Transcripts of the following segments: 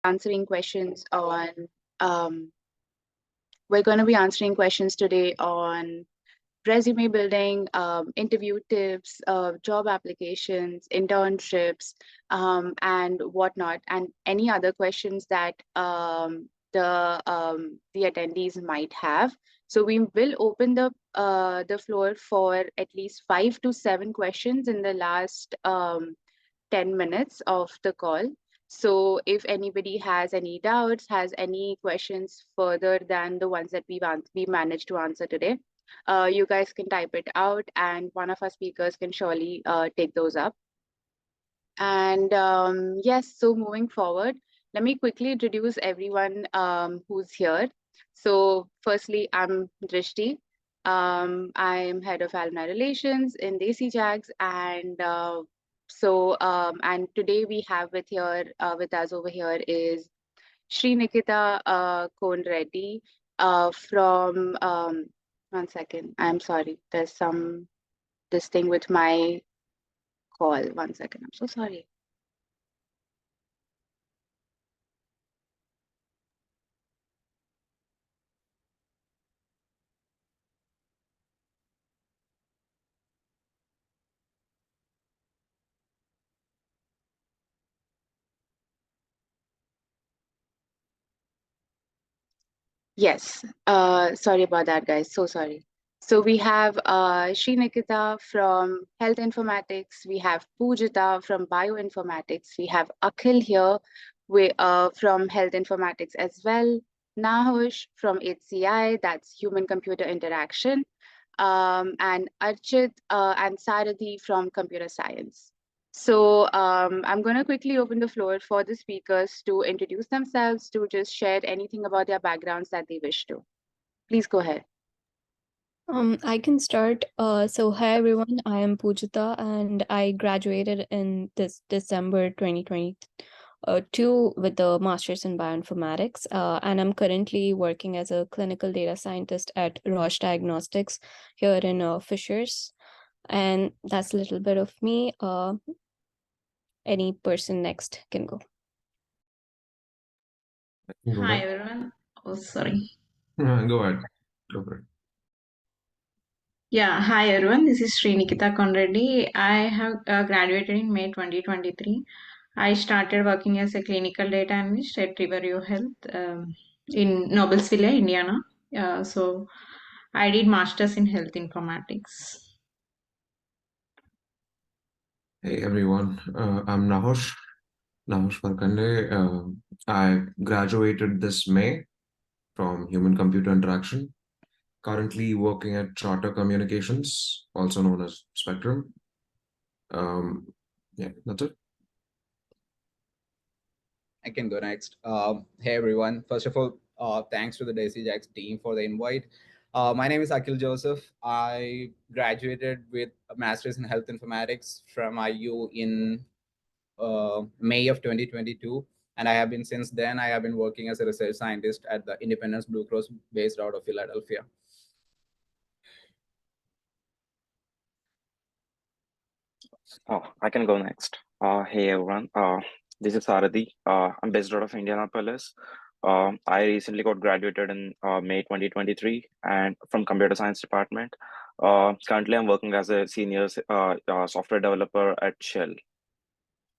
answering questions on we're going to be answering questions today on resume building, interview tips, job applications, internships, and whatnot, and any other questions that the attendees might have. So we will open the floor for at least 5 to 7 questions in the last 10 minutes of the call. So if anybody has any doubts, has any questions further than the ones that we managed to answer today, you guys can type it out and one of our speakers can surely take those up. And yes, so moving forward, let me quickly introduce everyone who's here. So firstly, I'm Drishti. I'm head of alumni relations in Desi Jags, and and today we have with us over here is Shri Nikita Kon Reddy from one second. I'm sorry. There's this thing with my call. One second. I'm so sorry. Yes, sorry about that, guys. So sorry. So we have Shri Nikita from Health Informatics. We have Pujita from Bioinformatics. We have Akhil here from Health Informatics as well. Nahush from HCI, that's Human Computer Interaction. And Archit and Sarathi from Computer Science. So I'm going to quickly open the floor for the speakers to introduce themselves, to just share anything about their backgrounds that they wish to. Please go ahead. I can start. So hi everyone, I am Pujita and I graduated in this December 2022 with a master's in bioinformatics. And I'm currently working as a clinical data scientist at Roche Diagnostics here in Fishers. And that's a little bit of me. Any person next can go. Hi everyone. Oh, sorry. Go ahead. Go for it. Yeah, hi everyone. This is Sri Nikita Konreddy. I have graduated in May 2023. I started working as a clinical data analyst at Riverview Health in Noblesville, Indiana. So I did masters in health informatics. Hey everyone, I'm Nahush Farkande. I graduated this May from Human Computer Interaction. Currently working at Charter Communications, also known as Spectrum. Yeah, that's it. I can go next. Hey everyone. First of all, thanks to the Desi Jags team for the invite. My name is Akhil Joseph. I graduated with a master's in health informatics from IU in May of 2022. And I have been since then, I have been working as a research scientist at the Independence Blue Cross based out of Philadelphia. Oh, I can go next. Hey everyone, this is Sarathi. I'm based out of Indianapolis. I recently got graduated in May 2023 and from computer science department. Currently, I'm working as a senior software developer at Shell.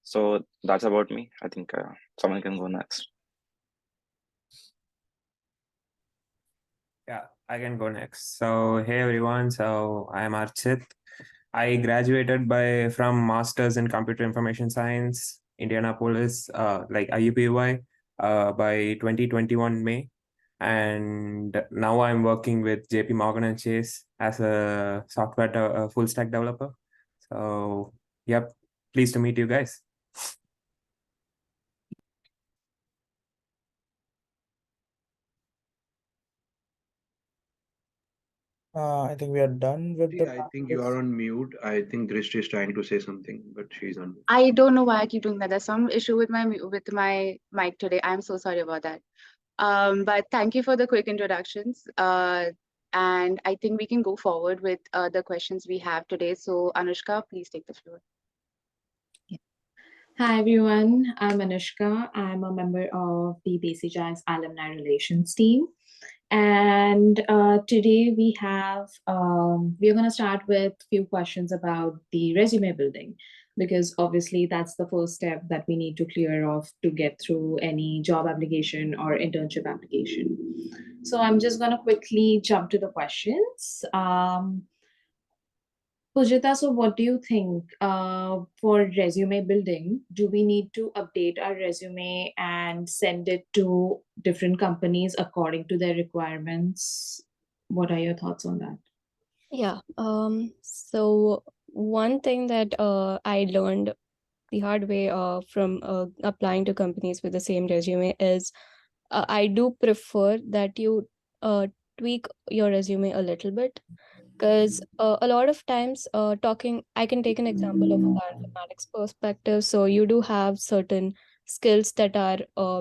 So that's about me. I think someone can go next. Yeah, I can go next. So hey everyone, so I am Archit. I graduated from Masters in Computer Information Science, Indianapolis, like IUPUI, by 2021 May. And now I'm working with JP Morgan and Chase as a software full stack developer. So yep, pleased to meet you guys. I think we are done with the. I think you are on mute. I think Drishti is trying to say something, but she's on mute. I don't know why I keep doing that. There's some issue with my mic today. I'm so sorry about that. But thank you for the quick introductions. And I think we can go forward with the questions we have today. So Anushka, please take the floor. Hi everyone, I'm Anushka. I'm a member of the Desi Giants Alumni Relations team. And today we're going to start with a few questions about the resume building, because obviously that's the first step that we need to clear off to get through any job application or internship application. So I'm just going to quickly jump to the questions. Pujita, so what do you think for resume building? Do we need to update our resume and send it to different companies according to their requirements? What are your thoughts on that? Yeah. So one thing that I learned the hard way from applying to companies with the same resume is I do prefer that you tweak your resume a little bit, because a lot of times I can take an example of a bioinformatics perspective. So you do have certain skills that are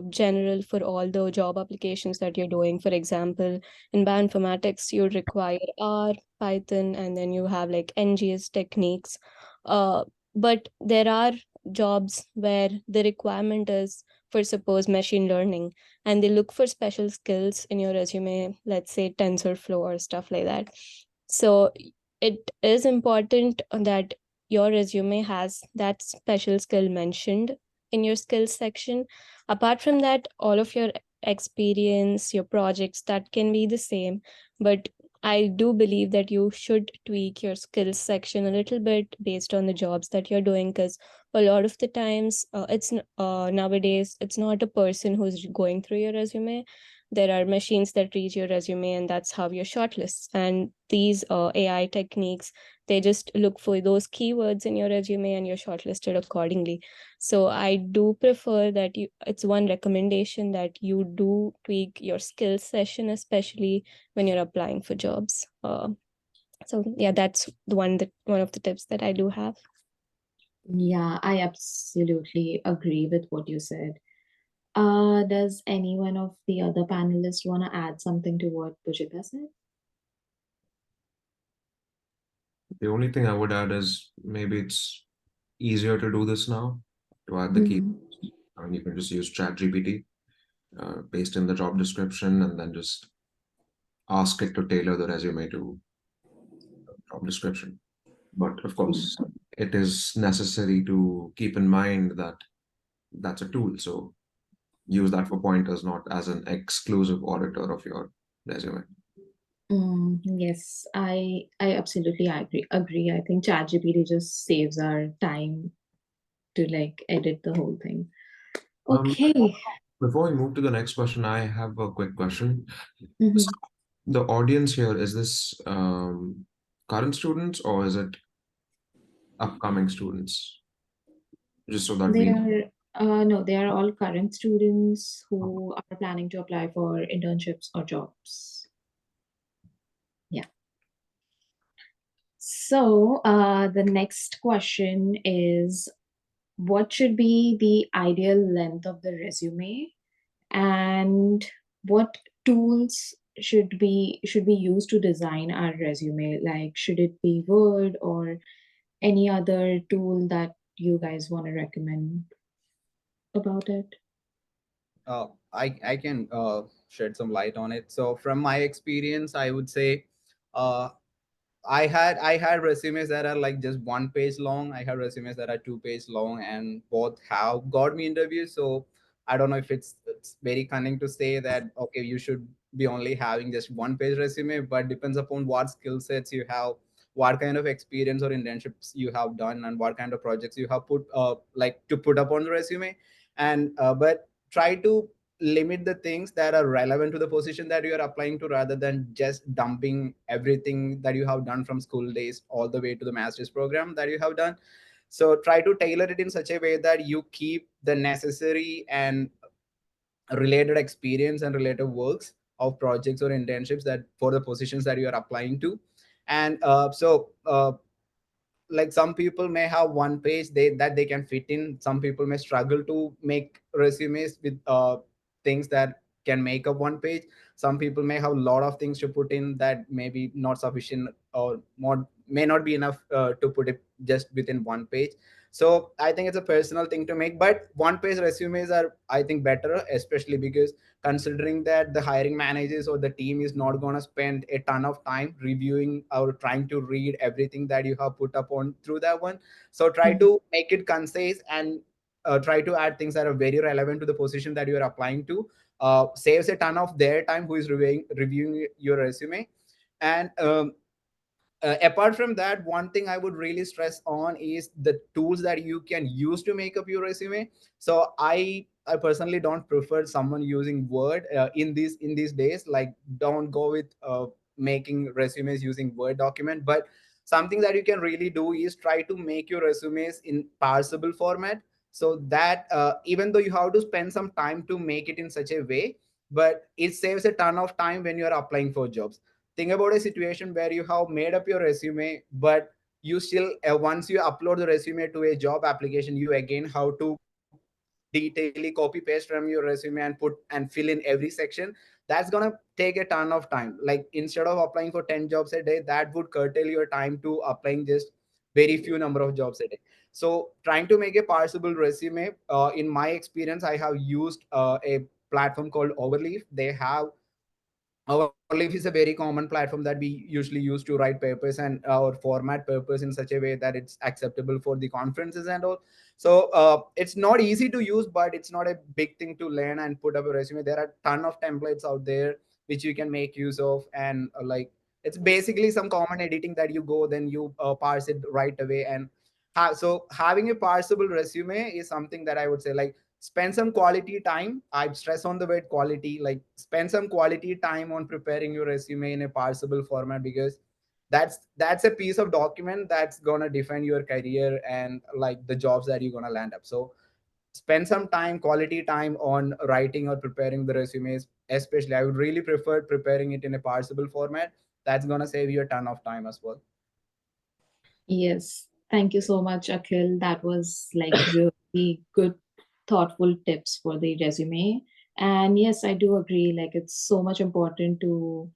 general for all the job applications that you're doing. For example, in bioinformatics you require R, Python, and then you have like NGS techniques, but there are jobs where the requirement is for, suppose, machine learning, and they look for special skills in your resume, let's say TensorFlow or stuff like that. So it is important that your resume has that special skill mentioned in your skills section. Apart from that, all of your experience, your projects, that can be the same. But I do believe that you should tweak your skills section a little bit based on the jobs that you're doing, because a lot of the times nowadays it's not a person who's going through your resume. There are machines that read your resume, and that's how you're shortlists. And these AI techniques, they just look for those keywords in your resume and you're shortlisted accordingly. So I do prefer that it's one recommendation that you do tweak your skills session, especially when you're applying for jobs. So yeah, that's one of the tips that I do have. Yeah, I absolutely agree with what you said. Does any one of the other panelists want to add something to what Pujita said? The only thing I would add is maybe it's easier to do this now, to add the key. And you can just use ChatGPT, paste in the job description, and then just ask it to tailor the resume to the job description. But of course, it is necessary to keep in mind that that's a tool. So use that for pointers, not as an exclusive auditor of your resume. Yes, I absolutely agree. I think ChatGPT just saves our time to like edit the whole thing. Okay. Before we move to the next question, I have a quick question. Mhm. So the audience here, is this current students or is it upcoming students? Just so that we No, they are all current students who are planning to apply for internships or jobs. Yeah. So the next question is, what should be the ideal length of the resume, and what tools should we use to design our resume? Like, should it be Word or any other tool that you guys want to recommend about it? I can shed some light on it. So from my experience, I would say I had resumes that are like just 1 page long. I have resumes that are 2 page long, and both have got me interviews. So I don't know if it's very cunning to say that okay, you should be only having just 1 page resume, but depends upon what skill sets you have, what kind of experience or internships you have done, and what kind of projects you have put like to put up on the resume. And but try to limit the things that are relevant to the position that you are applying to, rather than just dumping everything that you have done from school days all the way to the master's program that you have done. So try to tailor it in such a way that you keep the necessary and related experience and related works of projects or internships that for the positions that you are applying to. And like some people may have 1 page that they can fit in. Some people may struggle to make resumes with things that can make up 1 page. Some people may have a lot of things to put in that may be not sufficient or more may not be enough to put it just within 1 page. So I think it's a personal thing to make, but one-page resumes are, I think, better, especially because considering that the hiring managers or the team is not going to spend a ton of time reviewing or trying to read everything that you have put up on through that one. So try to make it concise and try to add things that are very relevant to the position that you are applying to. Saves a ton of their time who is reviewing your resume. And apart from that, one thing I would really stress on is the tools that you can use to make up your resume. So I personally don't prefer someone using Word in these days. Like, don't go with making resumes using Word document, but something that you can really do is try to make your resumes in parsable format, so that even though you have to spend some time to make it in such a way, but it saves a ton of time when you're applying for jobs. Think about a situation where you have made up your resume, but you still once you upload the resume to a job application, you again have to detailedly copy paste from your resume and put and fill in every section. That's gonna take a ton of time. Like, instead of applying for 10 jobs a day, that would curtail your time to applying just very few number of jobs a day. So trying to make a parsable resume, in my experience, I have used a platform called Overleaf. They have Overleaf is a very common platform that we usually use to write papers and or format papers in such a way that it's acceptable for the conferences and all. So it's not easy to use, but it's not a big thing to learn and put up a resume. There are a ton of templates out there which you can make use of, and like, it's basically some common editing that you go, then you parse it right away. And so having a parsable resume is something that I would say, like, spend some quality time. I stress on the word quality. Like, spend some quality time on preparing your resume in a parsable format, because that's a piece of document that's gonna define your career and like the jobs that you're gonna land up. So spend some time, quality time, on writing or preparing the resumes. Especially, I would really prefer preparing it in a parsable format. That's gonna save you a ton of time as well. Yes, thank you so much, Akhil. That was like really good, thoughtful tips for the resume. And yes, I do agree. Like, it's so much important to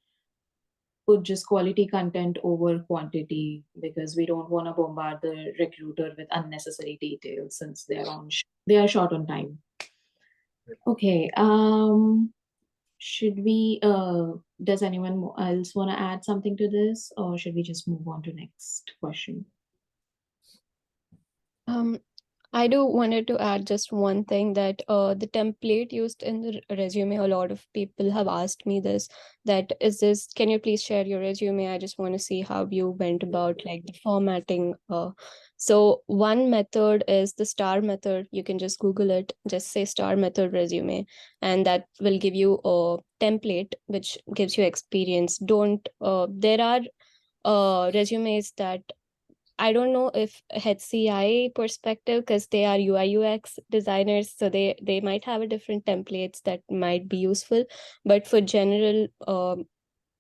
put just quality content over quantity, because we don't want to bombard the recruiter with unnecessary details since they are short on time. Okay. Should we does anyone else want to add something to this, or should we just move on to next question? I do wanted to add just one thing, that the template used in the resume, a lot of people have asked me this, that can you please share your resume? I just want to see how you went about like the formatting. So one method is the STAR method. You can just Google it, just say STAR method resume, and that will give you a template which gives you experience. There are resumes that I don't know if HCI perspective, because they are UI UX designers, so they might have a different templates that might be useful. But for general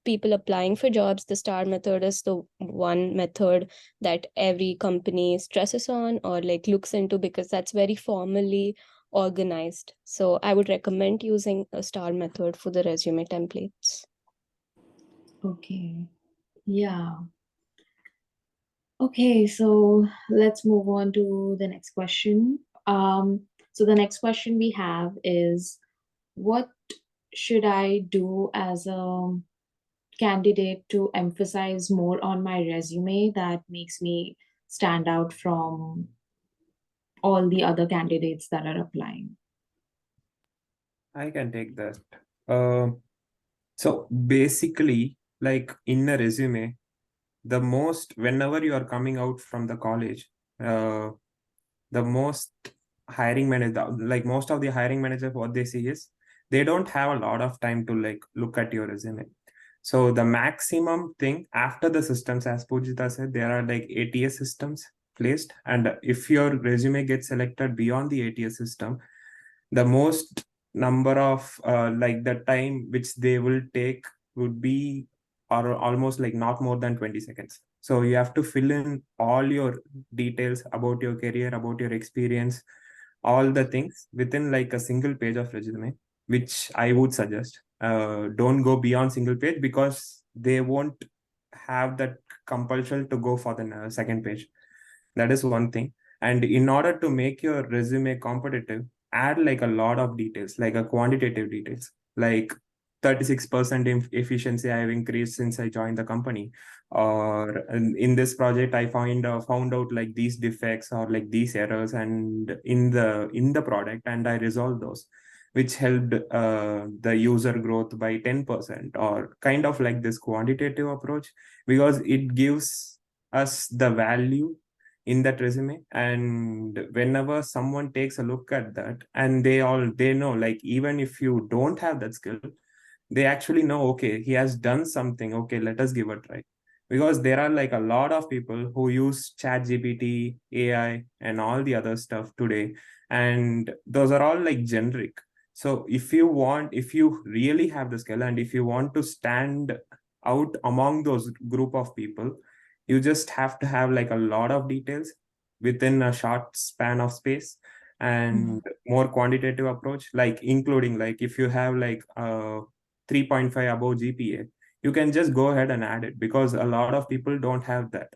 people applying for jobs, the STAR method is the one method that every company stresses on or like looks into, because that's very formally organized. So I would recommend using a STAR method for the resume templates. Okay. Yeah. Okay, so let's move on to the next question. So the next question we have is, what should I do as a candidate to emphasize more on my resume that makes me stand out from all the other candidates that are applying? I can take that. So basically, like in a resume, whenever you are coming out from the college, the most hiring manager, like most of the hiring managers, what they see is they don't have a lot of time to like look at your resume. So the maximum thing after the systems, as Pujita said, there are like ATS systems placed, and if your resume gets selected beyond the ATS system, the most number of like the time which they will take would be or almost like not more than 20 seconds. So you have to fill in all your details about your career, about your experience, all the things within like a single page of resume, which I would suggest. Don't go beyond single page, because they won't have that compulsion to go for the second page. That is one thing. And in order to make your resume competitive, add like a lot of details, like a quantitative details, like 36% efficiency I have increased since I joined the company, or in this project I found out like these defects or like these errors and in the product, and I resolved those, which helped the user growth by 10%, or kind of like this quantitative approach, because it gives us the value in that resume. And whenever someone takes a look at that, and they know, like, even if you don't have that skill, they actually know, okay, he has done something, okay, let us give a try. Because there are like a lot of people who use ChatGPT, AI, and all the other stuff today, and those are all like generic. So if you really have the skill, and if you want to stand out among those group of people, you just have to have like a lot of details within a short span of space, and more quantitative approach, like including, like, if you have like 3.5 above GPA, you can just go ahead and add it, because a lot of people don't have that.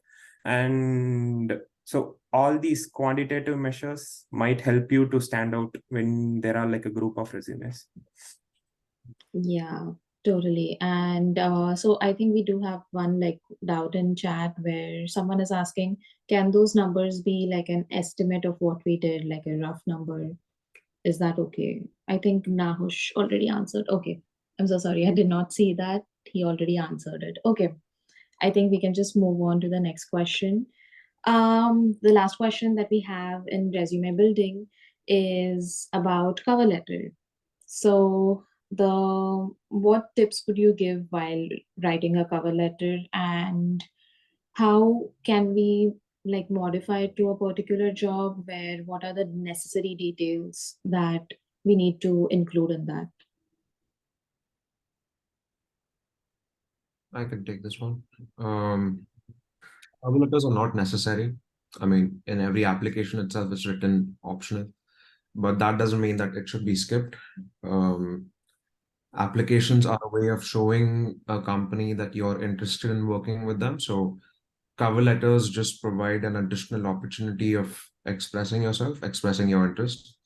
And so all these quantitative measures might help you to stand out when there are like a group of resumes. Yeah, totally. And so I think we do have one like doubt in chat where someone is asking, can those numbers be like an estimate of what we did, like a rough number? Is that okay? I think Nahush already answered. Okay. I'm so sorry. I did not see that. He already answered it. Okay. I think we can just move on to the next question. The last question that we have in resume building is about cover letter. So what tips would you give while writing a cover letter, and how can we like modify it to a particular job, where what are the necessary details that we need to include in that? I can take this one. Cover letters are not necessary. I mean, in every application itself, it's written optional, but that doesn't mean that it should be skipped. Applications are a way of showing a company that you're interested in working with them. So cover letters just provide an additional opportunity of expressing yourself, expressing your interest.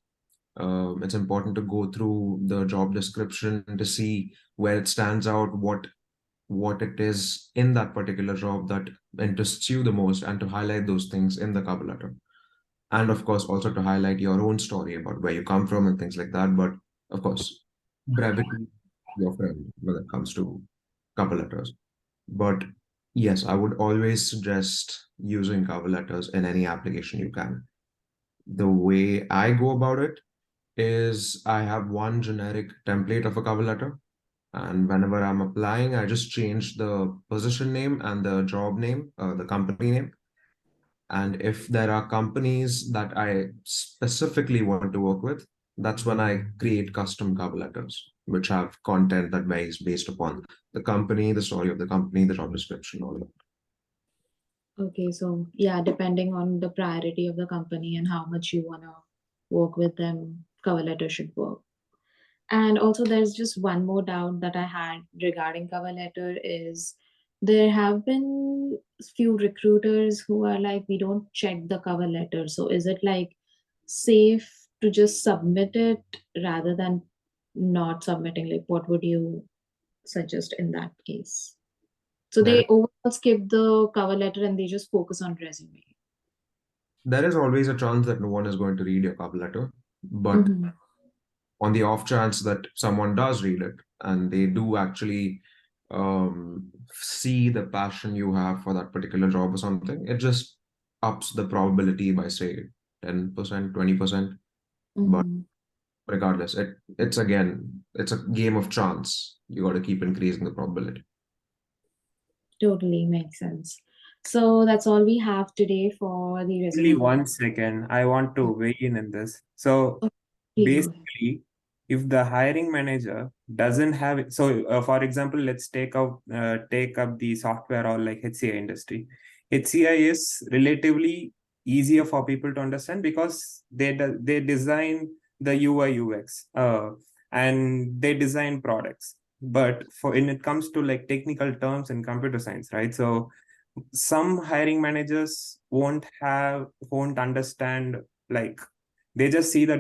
It's important to go through the job description to see where it stands out, what it is in that particular job that interests you the most, and to highlight those things in the cover letter. And of course, also to highlight your own story about where you come from and things like that. But of course, brevity, your friend when it comes to cover letters. But yes, I would always suggest using cover letters in any application you can. The way I go about it is I have one generic template of a cover letter. And whenever I'm applying, I just change the position name and the job name, the company name. And if there are companies that I specifically want to work with, that's when I create custom cover letters, which have content that varies based upon the company, the story of the company, the job description, all of that. Okay, so yeah, depending on the priority of the company and how much you want to work with them, cover letter should work. And also, there's just one more doubt that I had regarding cover letter is there have been few recruiters who are like, we don't check the cover letter. So is it like safe to just submit it rather than not submitting? Like, what would you suggest in that case? So There, they overall skip the cover letter and they just focus on resume. there is always a chance that no one is going to read your cover letter, but on the off chance that someone does read it and they do actually see the passion you have for that particular job or something, it just ups the probability by say 10%, 20%. But regardless, it's a game of chance. You got to keep increasing the probability. Totally makes sense. So that's all we have today for the resume. Only 1 second, I want to weigh in this. So Please go ahead. basically, if the hiring manager doesn't have it, so for example, let's take up the software or like HCI industry. HCI is relatively easier for people to understand because they design the UI UX and they design products. But when it comes to like technical terms in computer science, right? So some hiring managers won't understand, like they just see the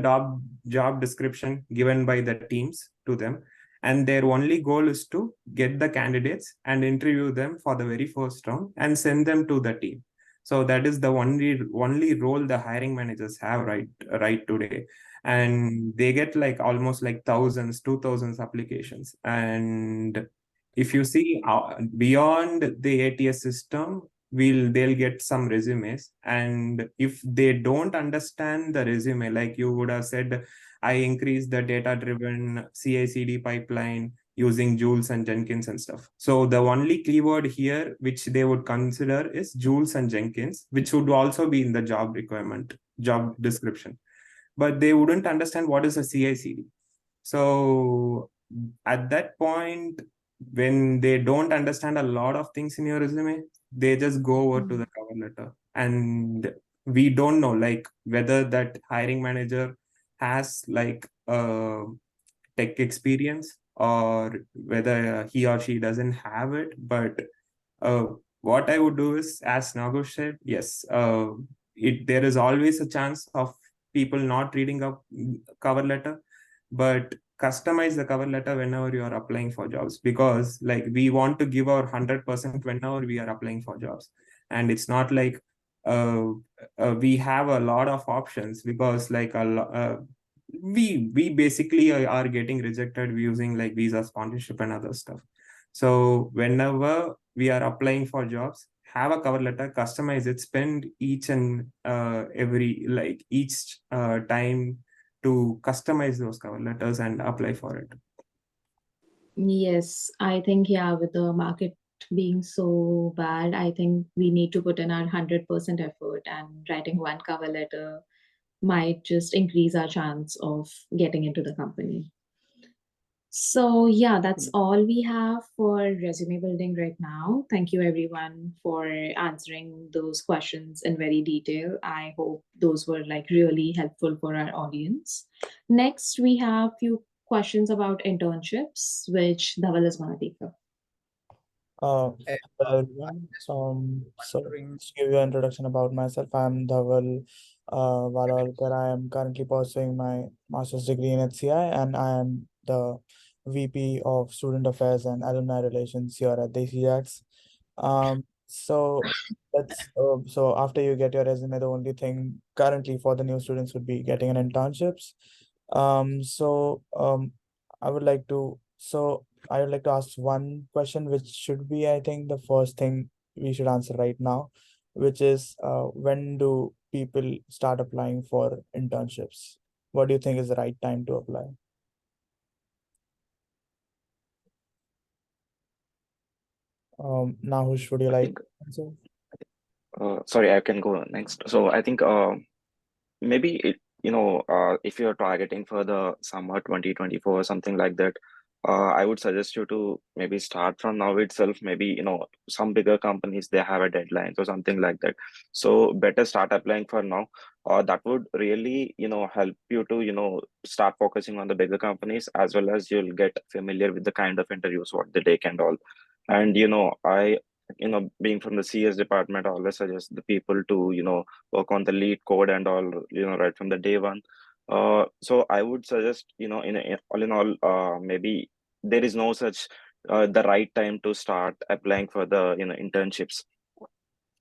job description given by the teams to them, and their only goal is to get the candidates and interview them for the very first round and send them to the team. So that is the only role the hiring managers have right today. And they get like almost like 2000s applications. And if you see beyond the ATS system, they'll get some resumes, and if they don't understand the resume, like you would have said, I increase the data driven CI/CD pipeline using Jules and Jenkins and stuff. So the only keyword here which they would consider is Jules and Jenkins, which would also be in the job description, but they wouldn't understand what is a CI/CD. So at that point, when they don't understand a lot of things in your resume, they just go over to the cover letter. And we don't know like whether that hiring manager has like tech experience or whether he or she doesn't have it. But what I would do is, as Nagesh said, yes, there is always a chance of people not reading a cover letter, but customize the cover letter whenever you are applying for jobs, because like we want to give our 100% whenever we are applying for jobs. And it's not like we have a lot of options, because like we basically are getting rejected using like visa sponsorship and other stuff. So whenever we are applying for jobs, have a cover letter, customize it, spend each and every like each time to customize those cover letters and apply for it. Yes, I think, yeah, with the market being so bad, I think we need to put in our 100% effort, and writing one cover letter might just increase our chance of getting into the company. So yeah, that's all we have for resume building right now. Thank you everyone for answering those questions in very detail. I hope those were like really helpful for our audience. Next, we have few questions about internships, which Dhaval is going to take up. Hello everyone. So just give you an introduction about myself. I'm Dhaval Valwalkar. I am currently pursuing my master's degree in HCI, and I am the VP of Student Affairs and Alumni Relations here at Desi Jax. So so after you get your resume, the only thing currently for the new students would be getting an internships. I would like to ask one question, which should be, I think, the first thing we should answer right now, which is when do people start applying for internships? What do you think is the right time to apply? Nahush, would you like to answer? Sorry, I can go next. So I think maybe if you're targeting for the summer 2024 or something like that, I would suggest you to maybe start from now itself. Maybe some bigger companies, they have a deadline or something like that. So better start applying for now. That would really help you to start focusing on the bigger companies, as well as you'll get familiar with the kind of interviews what they take and all. And being from the CS department, I always suggest the people to work on the lead code and all, right from the day one. So I would suggest, all in all, maybe there is no such the right time to start applying for the internships.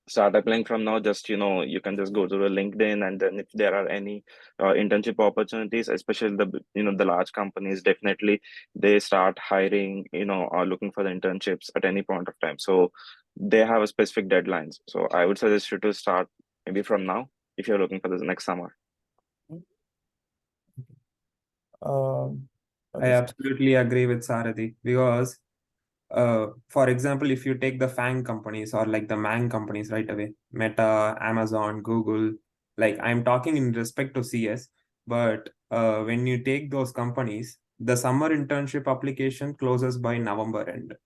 Start applying from now. Just you can just go to the LinkedIn, and then if there are any internship opportunities, especially the large companies, definitely they start hiring, or looking for the internships at any point of time. So they have a specific deadlines. So I would suggest you to start maybe from now if you're looking for the next summer. I absolutely agree with Sarathi, because for example, if you take the FANG companies or like the MANG companies right away, Meta, Amazon, Google, like I'm talking in respect to CS, but when you take those companies, the summer internship application closes by November end,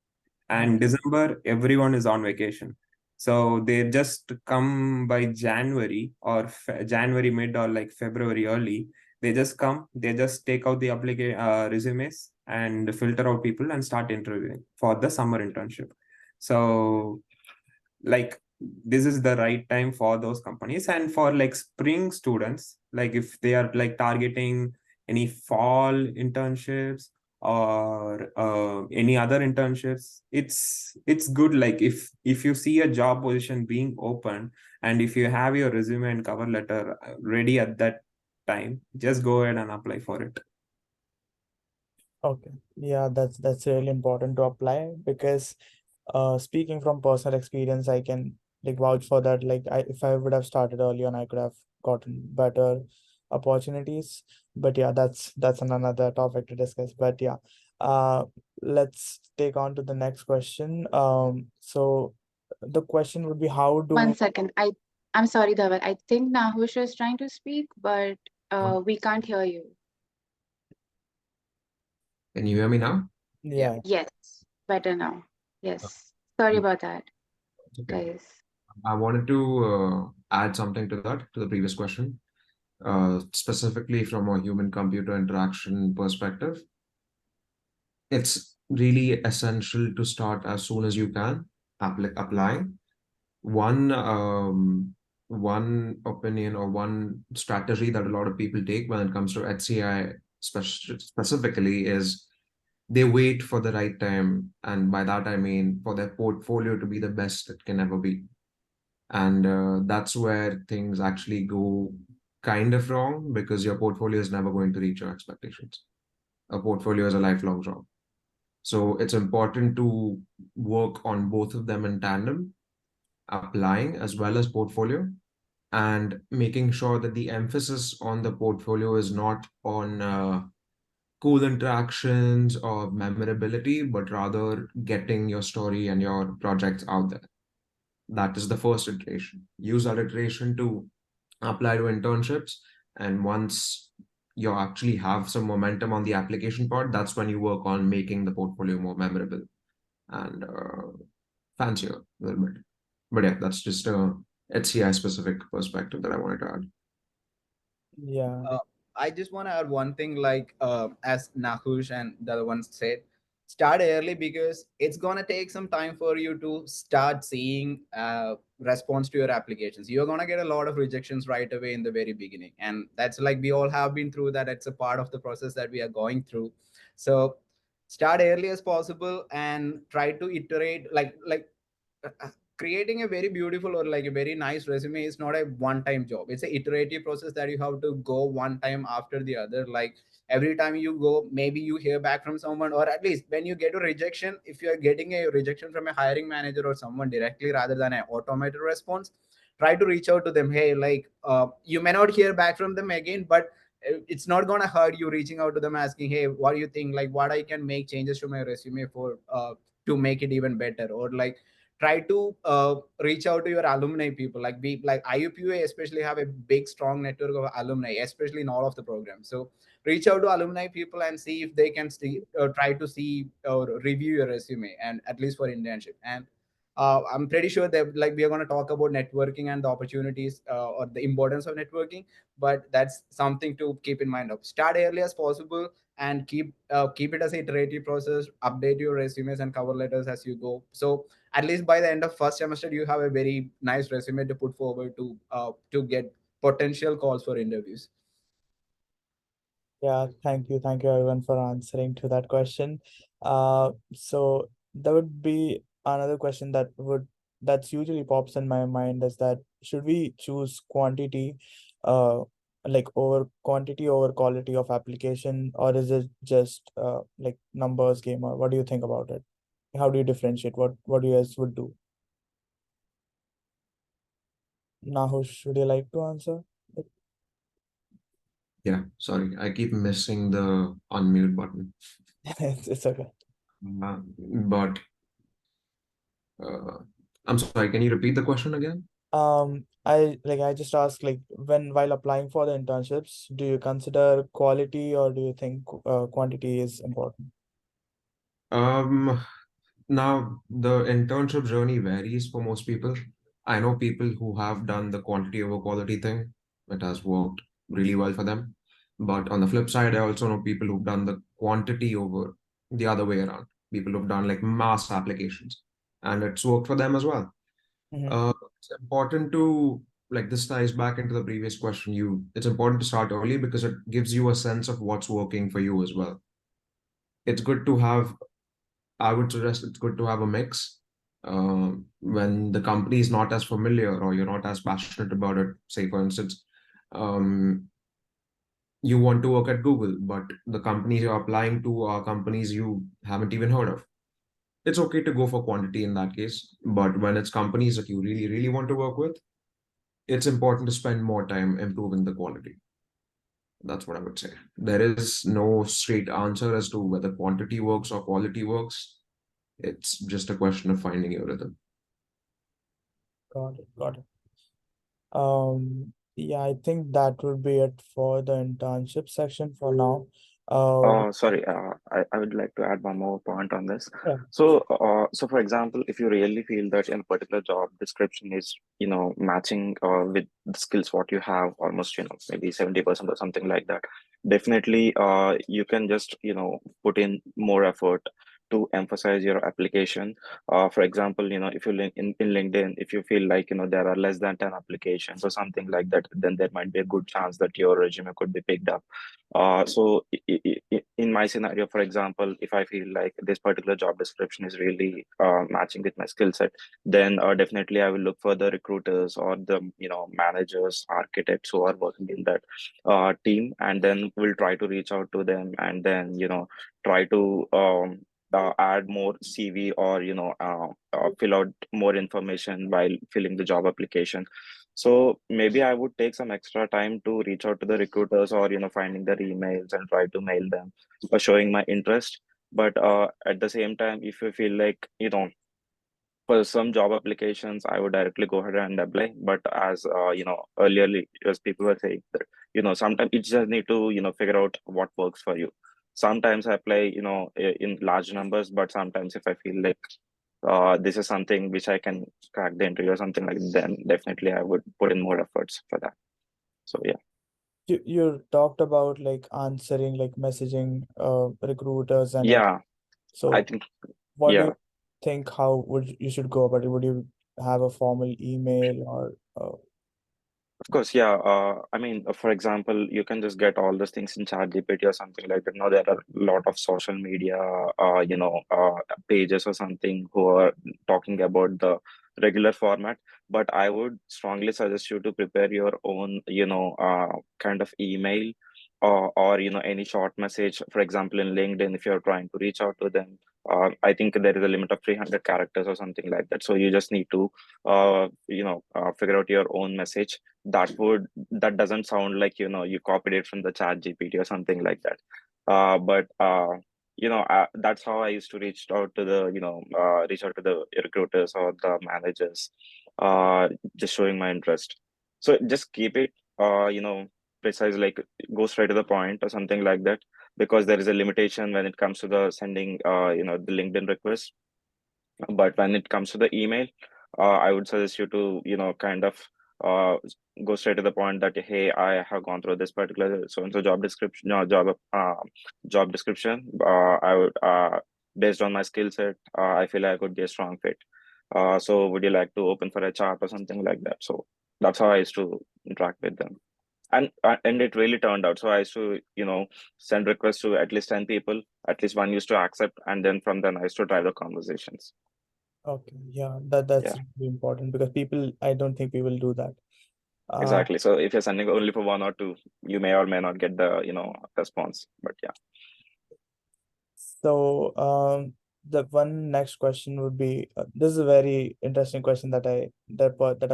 and December everyone is on vacation. So they just come by January or January mid or like February early. They just come, they just take out the resumes and filter out people and start interviewing for the summer internship. So like this is the right time for those companies. And for like spring students, like if they are like targeting any fall internships or any other internships, it's good. Like if you see a job position being open, and if you have your resume and cover letter ready at that time, just go ahead and apply for it. Okay. Yeah, that's really important to apply because speaking from personal experience, I can like vouch for that. Like if I would have started earlier and I could have gotten better opportunities. But yeah, that's another topic to discuss. But yeah, let's take on to the next question. So the question would be how do 1 second. I'm sorry, Dhaval. I think Nahush is trying to speak, but we can't hear you. Can you hear me now? yeah. Yes, better now. Yes. Sorry about that, Okay. guys. I wanted to add something to that, to the previous question, specifically from a human-computer interaction perspective. It's really essential to start as soon as you can applying. One opinion or one strategy that a lot of people take when it comes to HCI specifically is they wait for the right time, and by that I mean for their portfolio to be the best it can ever be. And that's where things actually go kind of wrong, because your portfolio is never going to reach your expectations. A portfolio is a lifelong job. So it's important to work on both of them in tandem, applying as well as portfolio, and making sure that the emphasis on the portfolio is not on cool interactions or memorability, but rather getting your story and your projects out there. That is the first iteration. Use that iteration to apply to internships. And once you actually have some momentum on the application part, that's when you work on making the portfolio more memorable and fancier a little bit. But yeah, that's just a HCI specific perspective that I wanted to add. Yeah. I just want to add one thing, like as Nahush and the other ones said, start early because it's going to take some time for you to start seeing response to your applications. You're going to get a lot of rejections right away in the very beginning. And that's like we all have been through that. It's a part of the process that we are going through. So start early as possible and try to iterate creating a very beautiful or like a very nice resume is not a one-time job. It's an iterative process that you have to go one time after the other. Like every time you go, maybe you hear back from someone, or at least when you get a rejection, if you are getting a rejection from a hiring manager or someone directly rather than an automated response, try to reach out to them. Hey, like you may not hear back from them again, but it's not gonna hurt you reaching out to them asking, hey, what do you think, like what I can make changes to my resume for to make it even better, or like try to reach out to your alumni people. Like be like IUPUA especially have a big strong network of alumni, especially in all of the programs. So reach out to alumni people and see if they can try to see or review your resume, and at least for internship. And I'm pretty sure that like we are going to talk about networking and the opportunities or the importance of networking, but that's something to keep in mind of. Start early as possible and keep it as a iterative process. Update your resumes and cover letters as you go. So at least by the end of first semester, you have a very nice resume to put forward to get potential calls for interviews. Yeah, thank you everyone for answering to that question. So there would be another question that's usually pops in my mind is that should we choose quantity, like over quantity over quality of application, or is it just like numbers game, or what do you think about it? How do you differentiate? What you guys would do? Nahush, would you like to answer? Yeah, sorry, I keep missing the unmute button. It's okay. But I'm sorry, can you repeat the question again? I just asked, like, while applying for the internships, do you consider quality or do you think quantity is important? Now the internship journey varies for most people. I know people who have done the quantity over quality thing. It has worked really well for them. But on the flip side, I also know people who've done the quantity over the other way around. People who've done like mass applications, and it's worked for them as well. It's important to, like, this ties back into the previous question. It's important to start early because it gives you a sense of what's working for you as well. It's good to have, I would suggest it's good to have a mix. When the company is not as familiar or you're not as passionate about it, say for instance, you want to work at Google, but the companies you're applying to are companies you haven't even heard of. It's okay to go for quantity in that case, but when it's companies that you really, really want to work with, it's important to spend more time improving the quality. That's what I would say. There is no straight answer as to whether quantity works or quality works. It's just a question of finding your rhythm. Got it. Got it. Yeah, I think that would be it for the internship section for now. Sorry, I would like to add one more point on this. Yeah. So, for example, if you really feel that in a particular job description is, matching with the skills what you have, almost, maybe 70% or something like that, definitely, you can just, put in more effort to emphasize your application. For example, if you in LinkedIn, if you feel like, there are less than 10 applications or something like that, then there might be a good chance that your resume could be picked up. So in my scenario, for example, if I feel like this particular job description is really matching with my skill set, then definitely I will look for the recruiters or the managers, architects who are working in that team, and then we'll try to reach out to them, and then try to add more CV or fill out more information while filling the job application. So maybe I would take some extra time to reach out to the recruiters or finding their emails and try to mail them or showing my interest. But at the same time, if you feel like for some job applications, I would directly go ahead and apply. But as earlier, as people were saying that sometimes you just need to figure out what works for you. Sometimes I apply in large numbers, but sometimes if I feel like this is something which I can crack the interview or something like that, then definitely I would put in more efforts for that. So yeah. You talked about like answering, like messaging recruiters and Yeah, so I think what do yeah. you think, how would you should go about it? Would you have a formal email or Of course, yeah. I mean, for example, you can just get all those things in ChatGPT or something like that. Now there are a lot of social media, pages or something who are talking about the regular format. But I would strongly suggest you to prepare your own, kind of email, or any short message. For example, in LinkedIn, if you're trying to reach out to them, I think there is a limit of 300 characters or something like that. So you just need to, figure out your own message that doesn't sound like you copied it from the ChatGPT or something like that. But that's how I used to reach out to the recruiters or the managers, just showing my interest. So just keep it precise, like go straight to the point or something like that, because there is a limitation when it comes to the sending the LinkedIn request. But when it comes to the email, I would suggest you to kind of uh, go straight to the point that, hey, I have gone through this particular so and so job description, job description. I would, based on my skill set, I feel I could be a strong fit. So would you like to open for a chat or something like that? So that's how I used to interact with them. And it really turned out. So I used to send requests to at least 10 people. At least one used to accept, and then from then I used to drive the conversations. okay, yeah, that's Yeah, really important because I don't think people do that. exactly. So if you're sending only for one or two, you may or may not get the response. But yeah. So the one next question would be this is a very interesting question that I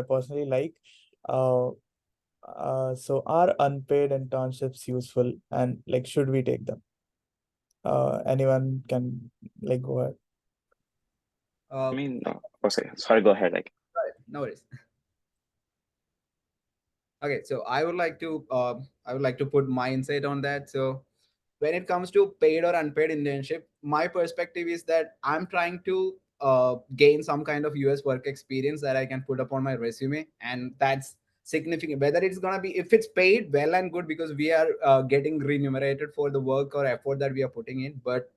personally like. So are unpaid internships useful, and like should we take them? Anyone can like go ahead. I mean, sorry, go ahead. Like, No worries. Okay, so I would like to put my insight on that. So when it comes to paid or unpaid internship, my perspective is that I'm trying to gain some kind of US work experience that I can put up on my resume, and that's significant. Whether it's gonna be, if it's paid, well and good, because we are getting remunerated for the work or effort that we are putting in. But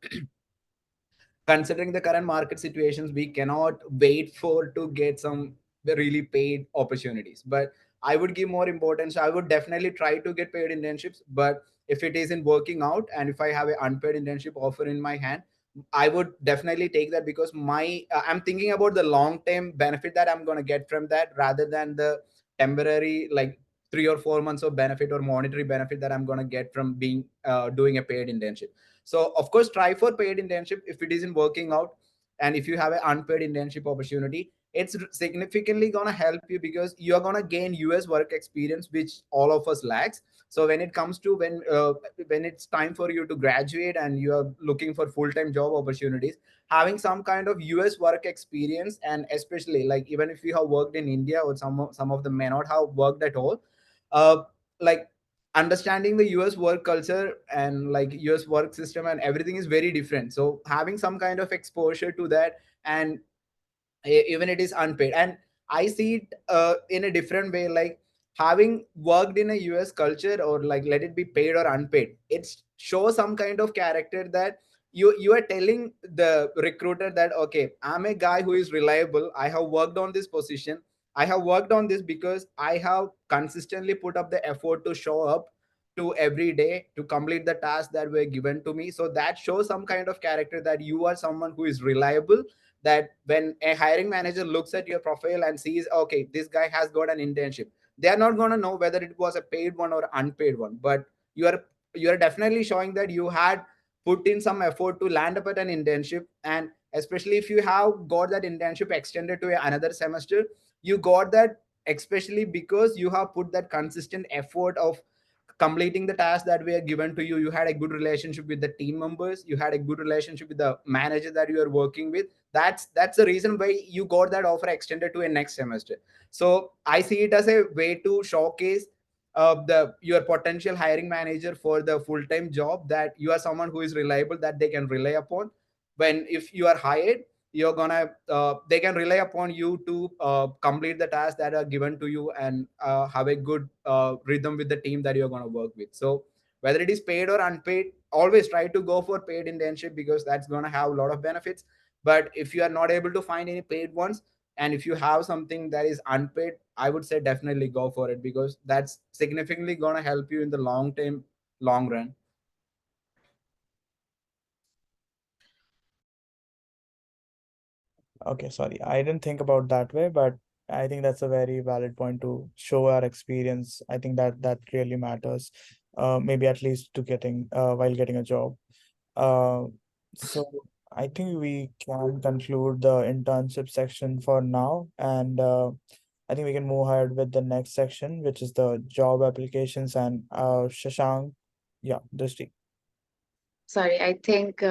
considering the current market situations, we cannot wait for to get some the really paid opportunities. But I would give more importance. I would definitely try to get paid internships, but if it isn't working out and if I have an unpaid internship offer in my hand, I would definitely take that, because my I'm thinking about the long term benefit that I'm going to get from that, rather than the temporary, like 3 or 4 months of benefit or monetary benefit that I'm going to get from being doing a paid internship. So of course, try for paid internship. If it isn't working out, and if you have an unpaid internship opportunity, it's significantly going to help you, because you're going to gain US work experience, which all of us lacks. So when it comes to when it's time for you to graduate and you are looking for full-time job opportunities, having some kind of US work experience, and especially like even if you have worked in India, or some of them may not have worked at all, like understanding the US work culture and like US work system and everything is very different. So having some kind of exposure to that, and even it is unpaid, and I see it in a different way, like having worked in a US culture, or like let it be paid or unpaid, it shows some kind of character, that you are telling the recruiter that okay, I'm a guy who is reliable, I have worked on this position, I have worked on this because I have consistently put up the effort to show up to every day to complete the tasks that were given to me. So that shows some kind of character, that you are someone who is reliable, that when a hiring manager looks at your profile and sees okay, this guy has got an internship, they are not going to know whether it was a paid one or unpaid one, but you are definitely showing that you had put in some effort to land up at an internship. And especially if you have got that internship extended to another semester, you got that especially because you have put that consistent effort of completing the tasks that were given to you. You had a good relationship with the team members, you had a good relationship with the manager that you are working with. That's the reason why you got that offer extended to a next semester. So I see it as a way to showcase the your potential hiring manager for the full-time job, that you are someone who is reliable, that they can rely upon. When if you are hired, you're gonna they can rely upon you to complete the tasks that are given to you, and have a good rhythm with the team that you're going to work with. So whether it is paid or unpaid, always try to go for paid internship, because that's going to have a lot of benefits. But if you are not able to find any paid ones, and if you have something that is unpaid, I would say definitely go for it, because that's significantly going to help you in the long run. Okay, sorry, I didn't think about that way, but I think that's a very valid point to show our experience. I think that really matters. Maybe at least to getting while getting a job. So I think we can conclude the internship section for now, and I think we can move ahead with the next section, which is the job applications. And Shashank, yeah, Drishti. Sorry, I think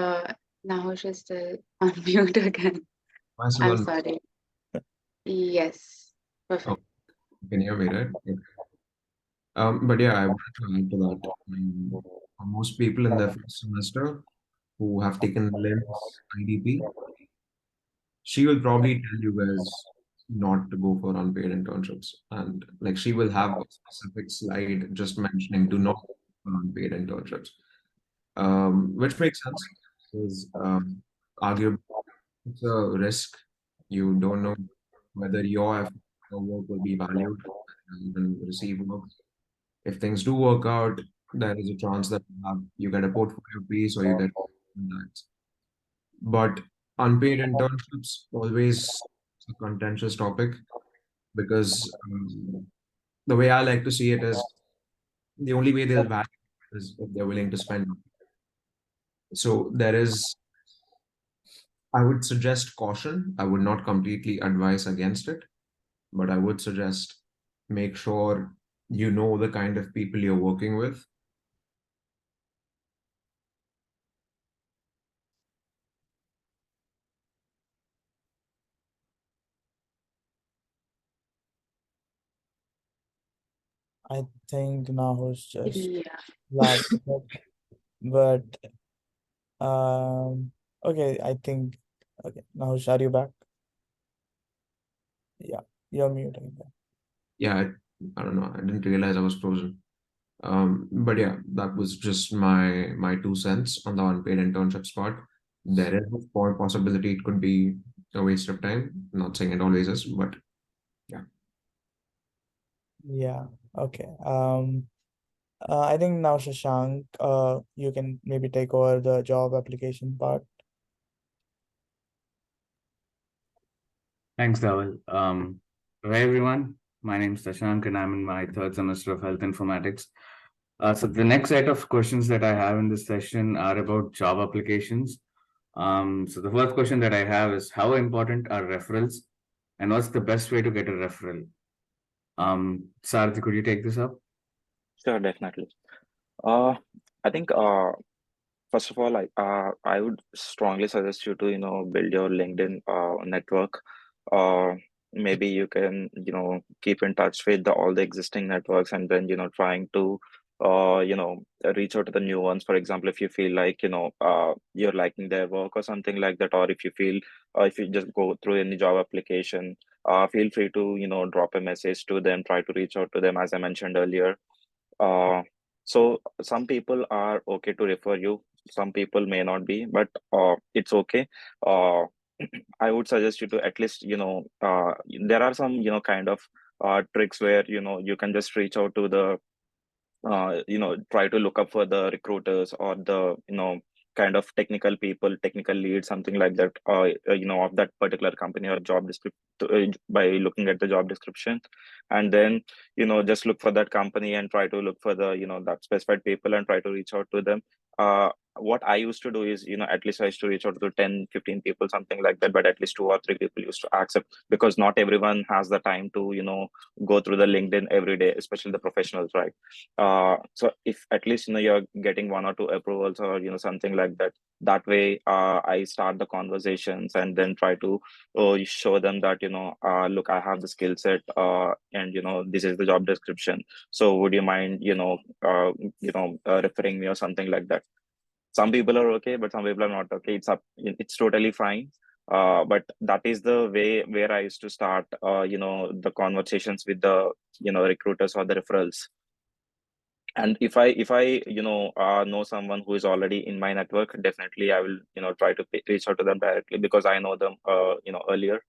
Nahush is still on mute again. Am I still I'm on? sorry. Yes, perfect. Oh, can you hear me, right? Okay. But yeah, I wanted to add to that. For most people in their first semester who have taken LIMS IDP, she will probably tell you guys not to go for unpaid internships. And like she will have a specific slide just mentioning do not go for unpaid internships. Which makes sense because arguably it's a risk. You don't know whether your work will be valued and receive work. If things do work out, there is a chance that you get a portfolio piece or you get that. But unpaid internships always a contentious topic because the way I like to see it is the only way they'll value it is if they're willing to spend. So there is, I would suggest caution. I would not completely advise against it, but I would suggest make sure you know the kind of people you're working with. I think Nahush just Yeah. lagged, but okay, I think okay, Nahush, are you back? Yeah, you're muting. Yeah, I don't know. I didn't realize I was frozen. But yeah, that was just my 2 cents on the unpaid internships part. There is a possibility it could be a waste of time. Not saying it always is, but Yeah. Okay. I think now Shashank, you can maybe take over the job application part. Thanks, Dhaval. Hi, everyone. My name is Shashank, and I'm in my third semester of health informatics. So the next set of questions that I have in this session are about job applications. So the first question that I have is, how important are referrals, and what's the best way to get a referral? Sarthi, could you take this up? Sure, definitely. I think first of all, I would strongly suggest you to build your LinkedIn network. Maybe you can keep in touch with all the existing networks, and then trying to reach out to the new ones. For example, if you feel like you're liking their work or something like that, or if you feel if you just go through any job application, feel free to drop a message to them, try to reach out to them, as I mentioned earlier. So some people are okay to refer you, some people may not be, but it's okay. I would suggest you to at least there are some kind of tricks where you can just reach out to the try to look up for the recruiters or the kind of technical people, technical lead, something like that, of that particular company or job description, by looking at the job description. And then just look for that company and try to look for the that specified people and try to reach out to them. What I used to do is at least I used to reach out to 10-15 people, something like that, but at least 2 or 3 people used to accept, because not everyone has the time to go through the LinkedIn every day, especially the professionals, right? So if at least you're getting 1 or 2 approvals or something like that, that way I start the conversations and then try to show them that look, I have the skill set, and this is the job description, so would you mind referring me or something like that. Some people are okay, but some people are not okay. It's totally fine. But that is the way where I used to start the conversations with the recruiters or the referrals. And if I know someone who is already in my network, definitely I will try to reach out to them directly, because I know them earlier.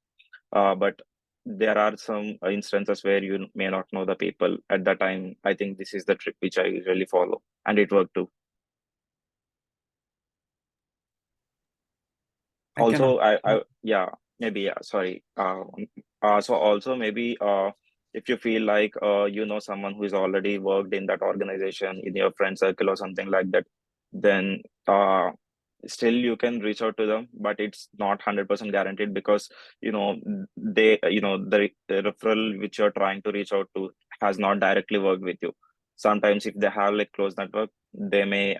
But there are some instances where you may not know the people at that time. I think this is the trick which I usually follow, and it worked too. Also, sorry. So also maybe if you feel like someone who is already worked in that organization in your friend circle or something like that, then still you can reach out to them, but it's not 100% guaranteed, because they the referral which you're trying to reach out to has not directly worked with you. Sometimes if they have like close network, they may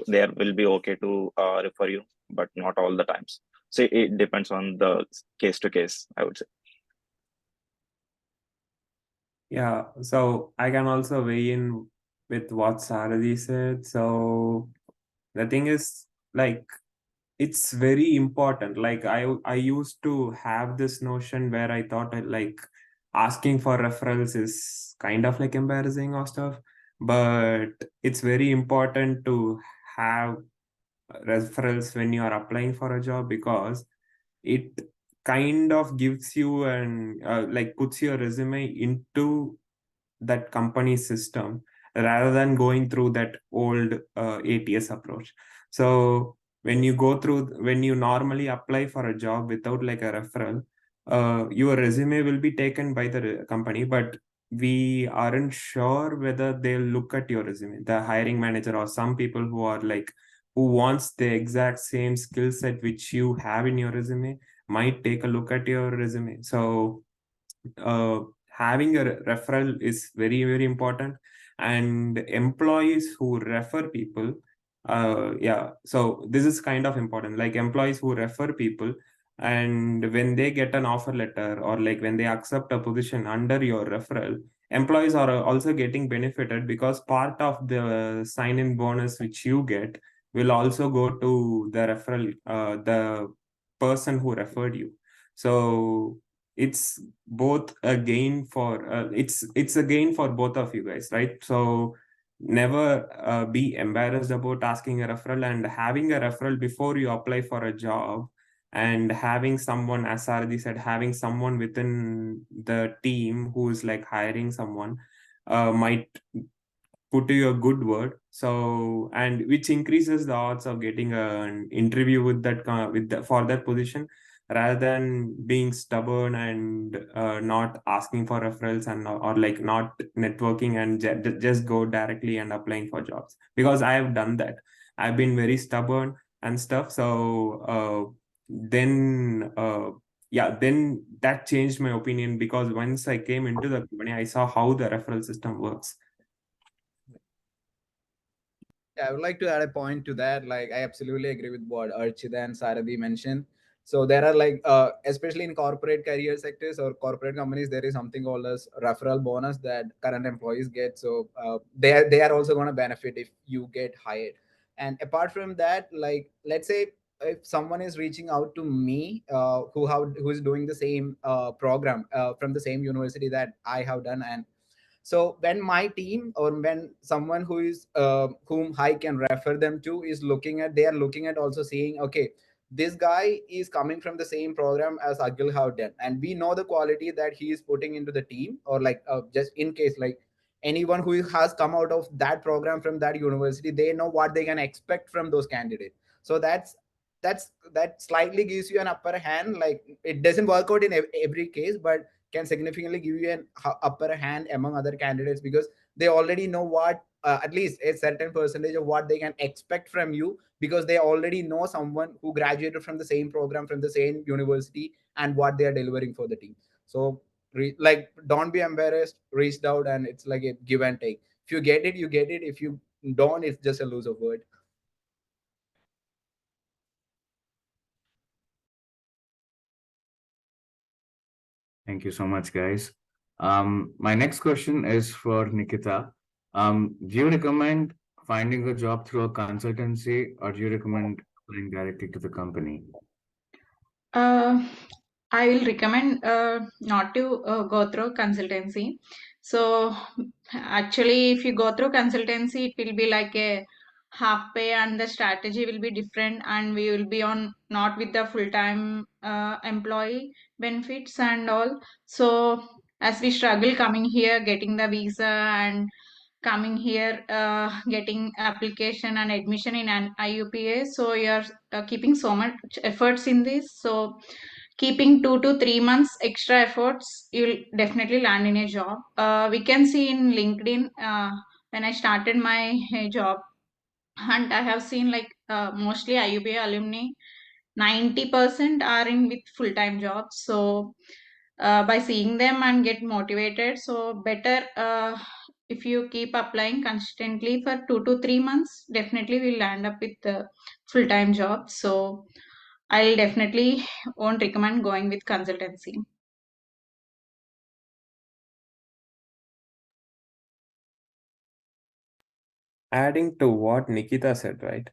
they will be okay to refer you, but not all the times. So it depends on the case to case, I would say. Yeah, so I can also weigh in with what Saradi said. So the thing is, like, it's very important. Like I used to have this notion where I thought like asking for referrals is kind of like embarrassing or stuff, but it's very important to have referrals when you are applying for a job, because it kind of gives you and like puts your resume into that company system rather than going through that old ATS approach. So when you normally apply for a job without like a referral, your resume will be taken by the company, but we aren't sure whether they'll look at your resume. The hiring manager or some people who wants the exact same skill set which you have in your resume might take a look at your resume. So having a referral is very, very important. And employees who refer people, so this is kind of important. Like employees who refer people, and when they get an offer letter or like when they accept a position under your referral, employees are also getting benefited, because part of the sign-in bonus which you get will also go to the referral, the person who referred you. So it's both a gain for it's a gain for both of you guys, right? So never be embarrassed about asking a referral, and having a referral before you apply for a job and having someone, as Saradi said, having someone within the team who is like hiring someone might put you a good word, so, and which increases the odds of getting an interview with that for that position, rather than being stubborn and not asking for referrals, and or like not networking and just go directly and applying for jobs. Because I have done that. I've been very stubborn and stuff. So then then that changed my opinion, because once I came into the company, I saw how the referral system works. Yeah, I would like to add a point to that. Like, I absolutely agree with what Archita and Sarabhi mentioned. So there are like, especially in corporate career sectors or corporate companies, there is something called as referral bonus that current employees get. So they are also going to benefit if you get hired. And apart from that, like, let's say if someone is reaching out to me, who is doing the same program from the same university that I have done, and so when my team or when someone who is whom I can refer them to is looking at, they are looking at also seeing, okay, this guy is coming from the same program as Akhil have done, and we know the quality that he is putting into the team, or like just in case, like anyone who has come out of that program from that university, they know what they can expect from those candidates. So that slightly gives you an upper hand. Like, it doesn't work out in every case, but can significantly give you an upper hand among other candidates, because they already know what at least a certain percentage of what they can expect from you, because they already know someone who graduated from the same program from the same university and what they are delivering for the team. So like, don't be embarrassed, reach out, and it's like a give and take. If you get it, you get it. If you don't, it's just a lose of word. Thank you so much, guys. My next question is for Nikita. Do you recommend finding a job through a consultancy, or do you recommend applying directly to the company? I will recommend not to go through consultancy. So actually, if you go through consultancy, it will be like a half pay, and the strategy will be different, and we will be on not with the full-time employee benefits and all. So as we struggle coming here, getting the visa, and coming here, getting application and admission in an IUPA, so you're keeping so much efforts in this. So keeping 2 to 3 months extra efforts, you'll definitely land in a job. We can see in LinkedIn, when I started my job hunt, I have seen like mostly IUPA alumni, 90% are in with full-time jobs. So by seeing them and get motivated, so better if you keep applying consistently for 2 to 3 months, definitely will land up with the full-time job. So I'll definitely won't recommend going with consultancy. Adding to what Nikita said, right?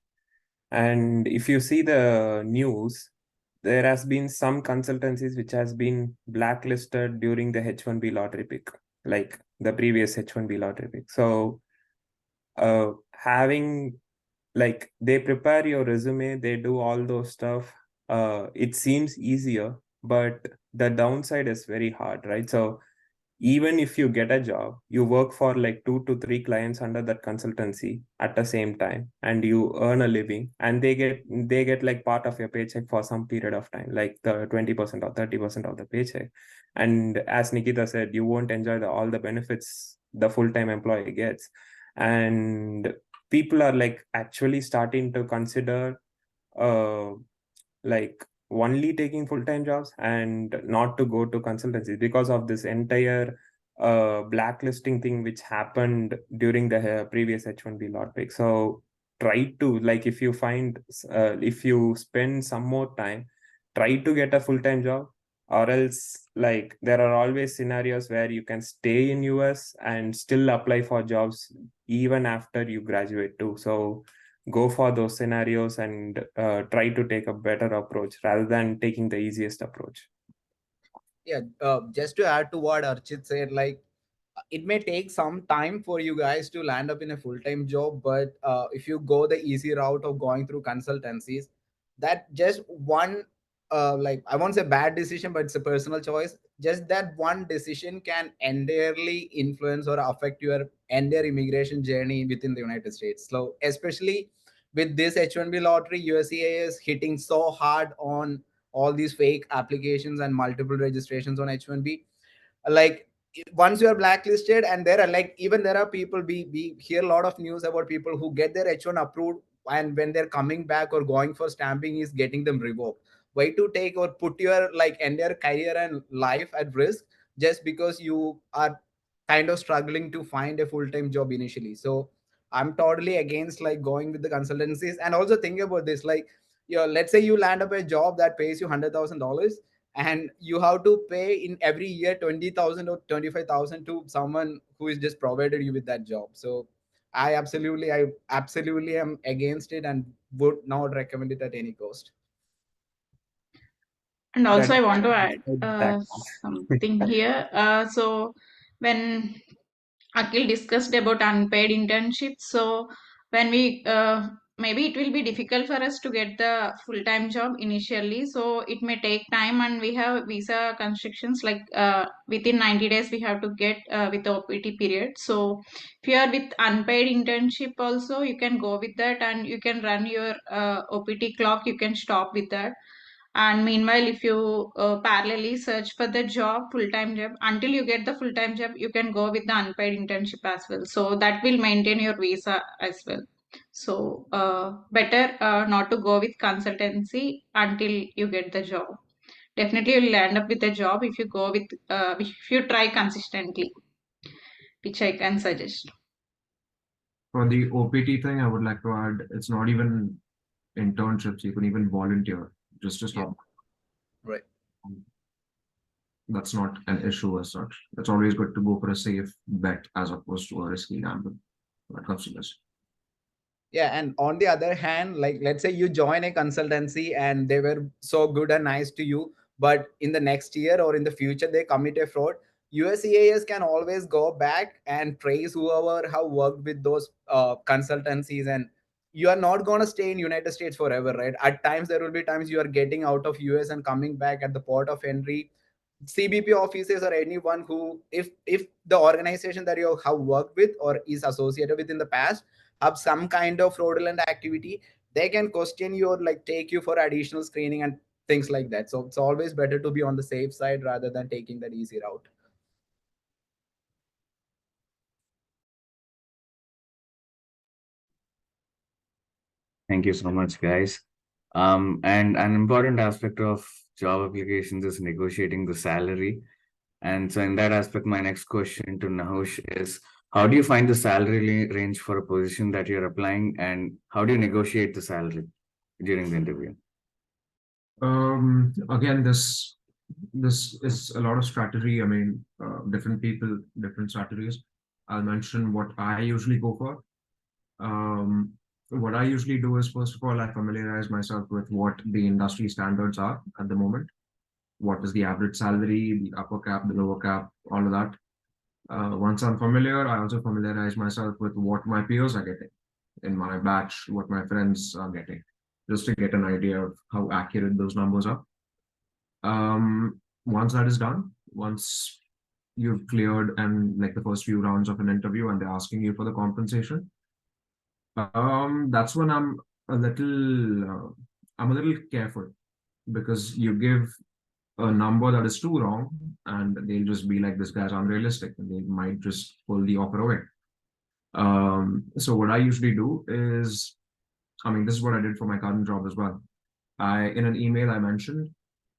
And if you see the news, there has been some consultancies which has been blacklisted during the H1B lottery pick, like the previous H1B lottery pick. So having, like, they prepare your resume, they do all those stuff. It seems easier, but the downside is very hard, right? So even if you get a job, you work for like 2 to 3 clients under that consultancy at the same time, and you earn a living, and they get like part of your paycheck for some period of time, like the 20% or 30% of the paycheck. And as Nikita said, you won't enjoy all the benefits the full-time employee gets. And people are like actually starting to consider like only taking full-time jobs and not to go to consultancy, because of this entire blacklisting thing which happened during the previous H1B lot pick. So try to, like, if you spend some more time, try to get a full-time job, or else, like, there are always scenarios where you can stay in US and still apply for jobs even after you graduate too. So go for those scenarios and try to take a better approach rather than taking the easiest approach. Yeah, just to add to what Archit said, like, it may take some time for you guys to land up in a full-time job, but if you go the easy route of going through consultancies, that just one like, I won't say bad decision, but it's a personal choice. Just that one decision can entirely influence or affect your entire immigration journey within the United States. So especially with this H-1B lottery, USCIS hitting so hard on all these fake applications and multiple registrations on H-1B. Like, once you are blacklisted, and there are, like, even there are people, we hear a lot of news about people who get their H1 approved, and when they're coming back or going for stamping is getting them revoked. Why to take or put your like entire career and life at risk just because you are kind of struggling to find a full-time job initially? So I'm totally against like going with the consultancies. And also think about this, like, let's say you land up a job that pays you $100,000, and you have to pay in every year 20,000 or 25,000 to someone who is just provided you with that job. So I absolutely am against it and would not recommend it at any cost. And also, That- I want to add that- something here. So when Akhil discussed about unpaid internships, so when we maybe it will be difficult for us to get the full-time job initially, so it may take time, and we have visa constrictions, like within 90 days we have to get with the OPT period. So if you are with unpaid internship also, you can go with that, and you can run your OPT clock, you can stop with that. And meanwhile, if you parallelly search for the job, full-time job, until you get the full-time job, you can go with the unpaid internship as well. So that will maintain your visa as well. So better not to go with consultancy until you get the job. Definitely you'll end up with a job if you go with, if you try consistently, which I can suggest. For the OPT thing, I would like to add, it's not even internships. You can even volunteer just to stop. Right. That's not an issue as such. It's always good to go for a safe bet as opposed to a risky gamble when it comes to this. Yeah, and on the other hand, like, let's say you join a consultancy and they were so good and nice to you, but in the next year or in the future they commit a fraud, USCIS can always go back and trace whoever have worked with those consultancies. And you are not going to stay in United States forever, right? At times there will be times you are getting out of US and coming back at the port of entry. CBP officers or anyone who, if the organization that you have worked with or is associated with in the past have some kind of fraudulent activity, they can question you or like take you for additional screening and things like that. So it's always better to be on the safe side rather than taking that easy route. Thank you so much, guys. And an important aspect of job applications is negotiating the salary. And so in that aspect, my next question to Nahush is, how do you find the salary range for a position that you're applying, and how do you negotiate the salary during the interview? Again, this is a lot of strategy. I mean, different people, different strategies. I'll mention what I usually go for. What I usually do is, first of all, I familiarize myself with what the industry standards are at the moment. What is the average salary, the upper cap, the lower cap, all of that. Once I'm familiar, I also familiarize myself with what my peers are getting in my batch, what my friends are getting, just to get an idea of how accurate those numbers are. Once that is done, once you've cleared and like the first few rounds of an interview and they're asking you for the compensation, that's when I'm a little careful, because you give a number that is too wrong and they'll just be like, this guy's unrealistic, and they might just pull the offer away. So what I usually do is, I mean, this is what I did for my current job as well. In an email, I mentioned,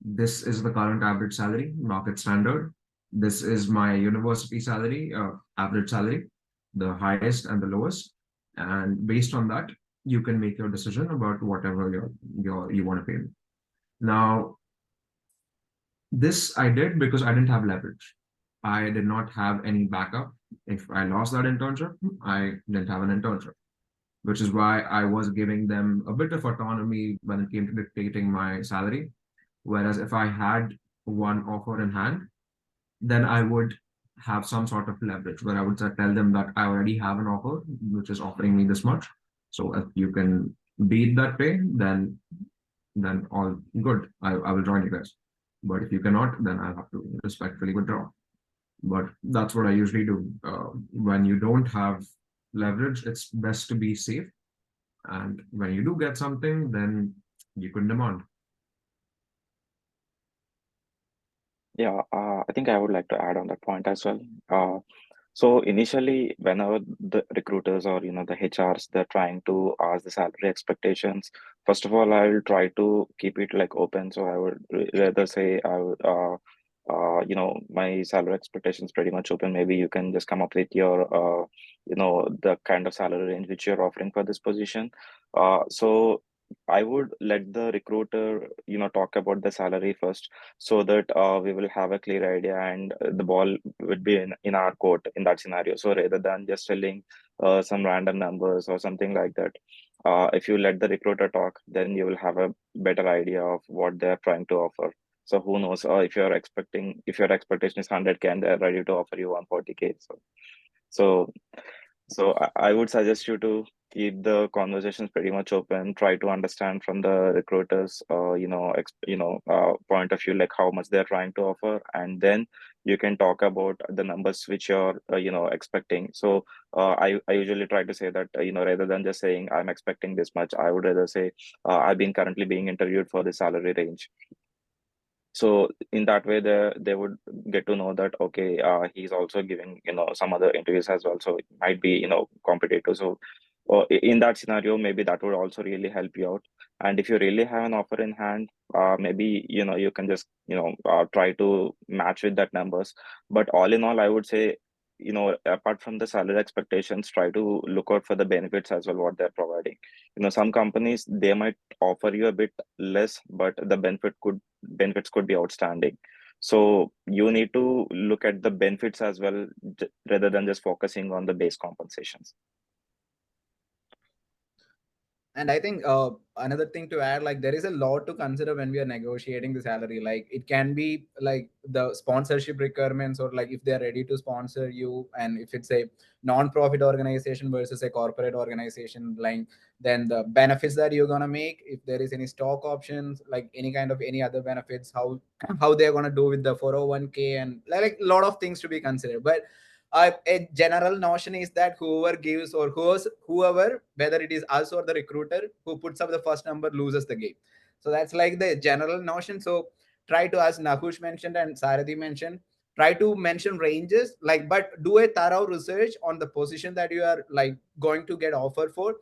this is the current average salary, market standard. This is my university salary, average salary, the highest and the lowest. And based on that, you can make your decision about whatever you want to pay me. Now, this I did because I didn't have leverage. I did not have any backup. If I lost that internship, I didn't have an internship, which is why I was giving them a bit of autonomy when it came to dictating my salary. Whereas if I had one offer in hand, then I would have some sort of leverage where I would tell them that I already have an offer which is offering me this much. So if you can beat that pay, then then all good. I will join you guys. But if you cannot, then I'll have to respectfully withdraw. But that's what I usually do. When you don't have leverage, it's best to be safe. And when you do get something, then you can demand. Yeah, I think I would like to add on that point as well. So initially, whenever the recruiters or the HRs, they're trying to ask the salary expectations. First of all, I will try to keep it like open. So I would rather say I would, my salary expectations pretty much open. Maybe you can just come up with your, the kind of salary range which you're offering for this position. So I would let the recruiter, talk about the salary first, so that we will have a clear idea, and the ball would be in our court in that scenario. So rather than just telling some random numbers or something like that, if you let the recruiter talk, then you will have a better idea of what they're trying to offer. So who knows, if your expectation is 100K and they're ready to offer you 140K. So I would suggest you to keep the conversations pretty much open. Try to understand from the recruiters, point of view, like how much they're trying to offer, and then you can talk about the numbers which you're, expecting. So I usually try to say that, rather than just saying I'm expecting this much, I would rather say I've been currently being interviewed for the salary range. So in that way, they would get to know that, okay, he's also giving some other interviews as well, so it might be competitive. So in that scenario, maybe that would also really help you out. And if you really have an offer in hand, maybe you can just try to match with that numbers. But all in all, I would say, apart from the salary expectations, try to look out for the benefits as well, what they're providing. Some companies, they might offer you a bit less, but the benefits could be outstanding. So you need to look at the benefits as well, rather than just focusing on the base compensations. And I think another thing to add, like there is a lot to consider when we are negotiating the salary. Like it can be like the sponsorship requirements, or like if they are ready to sponsor you, and if it's a non-profit organization versus a corporate organization, like then the benefits that you're gonna make, if there is any stock options, like any other benefits, how they're gonna do with the 401k, and like a lot of things to be considered. But a general notion is that whoever gives, or whoever, whether it is us or the recruiter who puts up the first number, loses the game. So that's like the general notion. So try to, as Nahush mentioned and Sarathi mentioned, try to mention ranges, like, but do a thorough research on the position that you are like going to get offered for,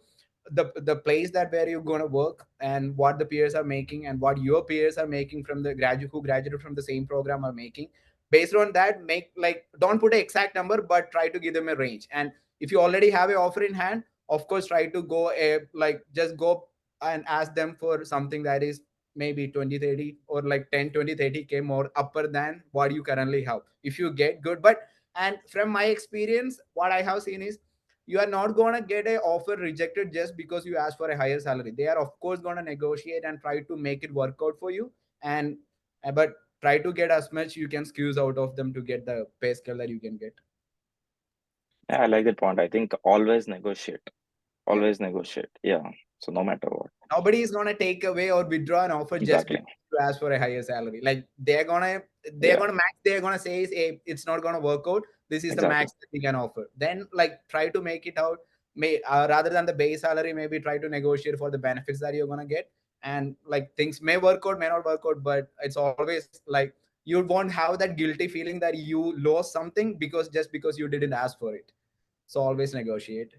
the place that where you're going to work, and what the peers are making, and what your peers are making from the graduate who graduated from the same program are making. Based on that, make, like, don't put an exact number, but try to give them a range. And if you already have an offer in hand, of course try to go just go and ask them for something that is maybe 20-30, or like 10-20-30K more upper than what you currently have, if you get good. But and from my experience, what I have seen is, you are not going to get an offer rejected just because you ask for a higher salary. They are of course going to negotiate and try to make it work out for you. And but try to get as much you can squeeze out of them to get the pay scale that you can get. Yeah, I like that point. I think always negotiate. Always negotiate. Yeah. So no matter what. Nobody is gonna take away or withdraw an offer just Exactly. because you ask for a higher salary. Like they're gonna max. They're gonna say is, hey, it's not gonna work out. This is the max that we can offer. Then like try to make it out. Rather than the base salary, maybe try to negotiate for the benefits that you're gonna get. And like things may work out, may not work out, but it's always like you won't have that guilty feeling that you lost something because you didn't ask for it. So always negotiate.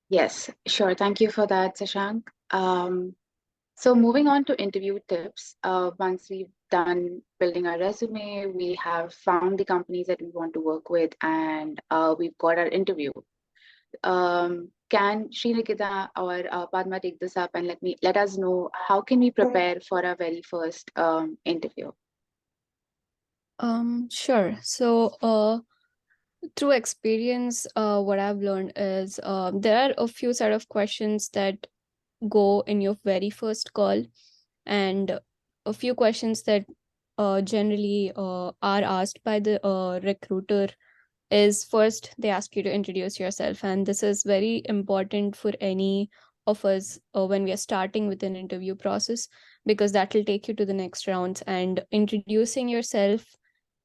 Yes, sure. Thank you for that, Sashank. So moving on to interview tips. Once we've done building our resume, we have found the companies that we want to work with, and we've got our interview. Can Srinikita or Padma take this up and let us know how can we prepare for our very first interview? Sure. So Through experience, what I've learned is there are a few set of questions that go in your very first call, and a few questions that generally are asked by the recruiter is first they ask you to introduce yourself, and this is very important for any of us when we are starting with an interview process, because that will take you to the next rounds. And introducing yourself,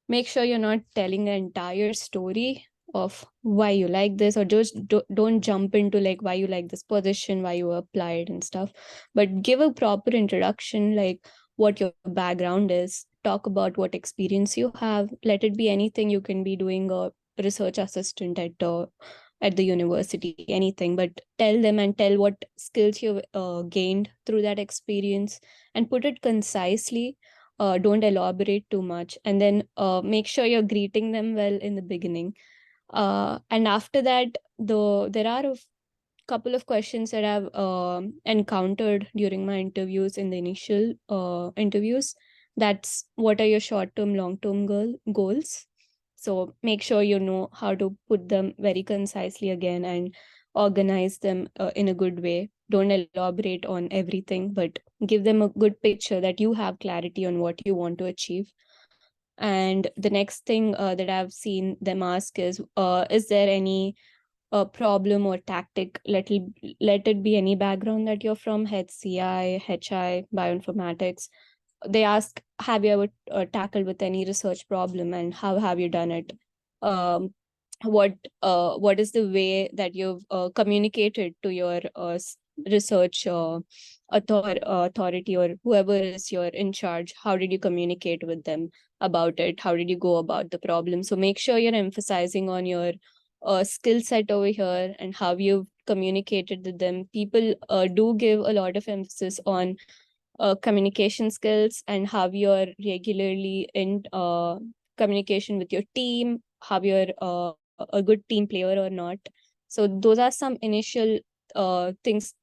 make sure you're not telling the entire story of why you like this, or just don't jump into like why you like this position, why you applied and stuff, but give a proper introduction, like what your background is, talk about what experience you have. Let it be anything. You can be doing a research assistant at the university, anything, but tell them and tell what skills you've gained through that experience, and put it concisely. Don't elaborate too much, and then make sure you're greeting them well in the beginning. And after that, there are a couple of questions that I've encountered during my interviews in the initial interviews. That's what are your short-term, long-term goals. So make sure you know how to put them very concisely again and organize them in a good way. Don't elaborate on everything, but give them a good picture that you have clarity on what you want to achieve. And the next thing that I've seen them ask is there any problem or tactic? Let it be any background that you're from, HCI, HI, bioinformatics. They ask, have you ever tackled with any research problem, and how have you done it? Um, what is the way that you've communicated to your research authority, or whoever is your in charge? How did you communicate with them about it? How did you go about the problem? So make sure you're emphasizing on your skill set over here and how you've communicated with them. People do give a lot of emphasis on communication skills and how you're regularly in communication with your team, how you're a good team player or not. So those are some initial things,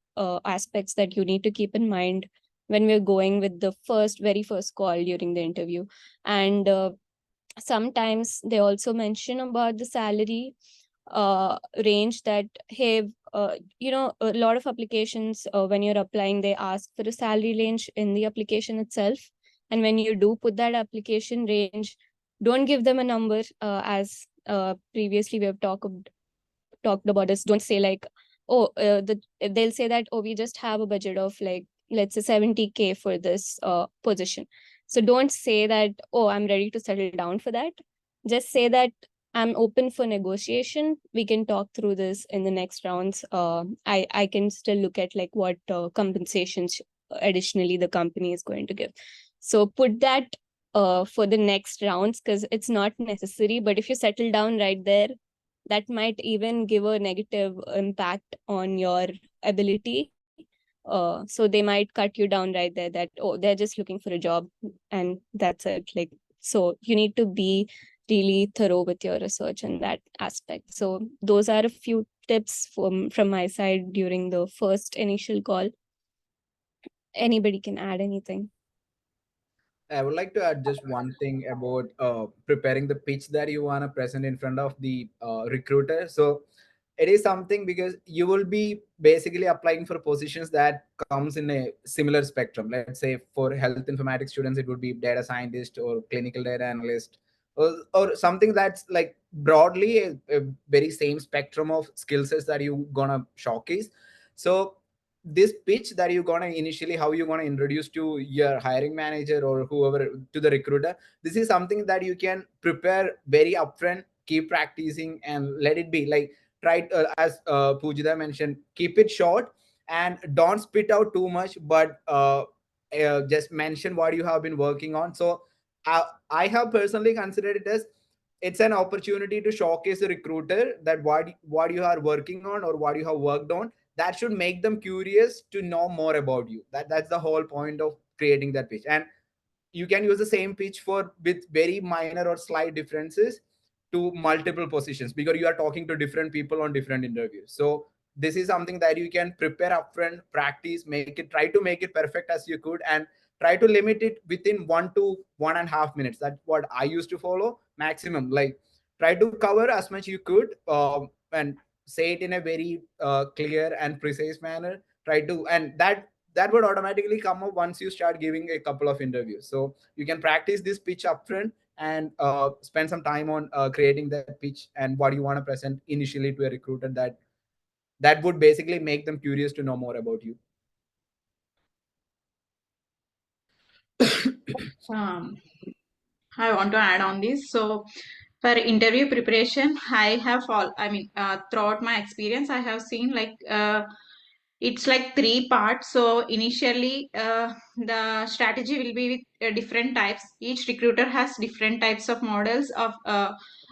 aspects that you need to keep in mind when we're going with the very first call during the interview. And sometimes they also mention about the salary range, that hey, a lot of applications, when you're applying, they ask for a salary range in the application itself. And when you do put that application range, don't give them a number, as previously we have talked about this. Don't say like, oh, they'll say that, oh, we just have a budget of like, let's say 70K for this position. So don't say that, oh, I'm ready to settle down for that. Just say that I'm open for negotiation. We can talk through this in the next rounds. I can still look at like what compensations additionally the company is going to give. So put that for the next rounds, because it's not necessary. But if you settle down right there, that might even give a negative impact on your ability. So they might cut you down right there, that, oh, they're just looking for a job and that's it. Like, so you need to be really thorough with your research in that aspect. So those are a few tips from my side during the first initial call. Anybody can add anything. I would like to add just one thing about preparing the pitch that you want to present in front of the recruiter. So it is something because you will be basically applying for positions that comes in a similar spectrum. Let's say for health informatics students, it would be data scientist or clinical data analyst, or something that's like broadly a very same spectrum of skill sets that you're gonna showcase. So this pitch that you're gonna initially, how you're gonna introduce to your hiring manager or whoever, to the recruiter, this is something that you can prepare very upfront, keep practicing, and let it be like, try as Pujita mentioned, keep it short and don't spit out too much, but just mention what you have been working on. So I have personally considered it as it's an opportunity to showcase a recruiter that what you are working on or what you have worked on, that should make them curious to know more about you. That's the whole point of creating that pitch. And you can use the same pitch for with very minor or slight differences to multiple positions, because you are talking to different people on different interviews. So this is something that you can prepare upfront, practice, try to make it perfect as you could, and try to limit it within 1 to 1.5 minutes. That's what I used to follow maximum. Like try to cover as much you could, and say it in a very clear and precise manner. Try to, and that would automatically come up once you start giving a couple of interviews. So you can practice this pitch upfront and spend some time on creating that pitch and what you want to present initially to a recruiter. That would basically make them curious to know more about you. I want to add on this. So for interview preparation, throughout my experience, I have seen it's like 3 parts. So initially, the strategy will be with different types. Each recruiter has different types of models of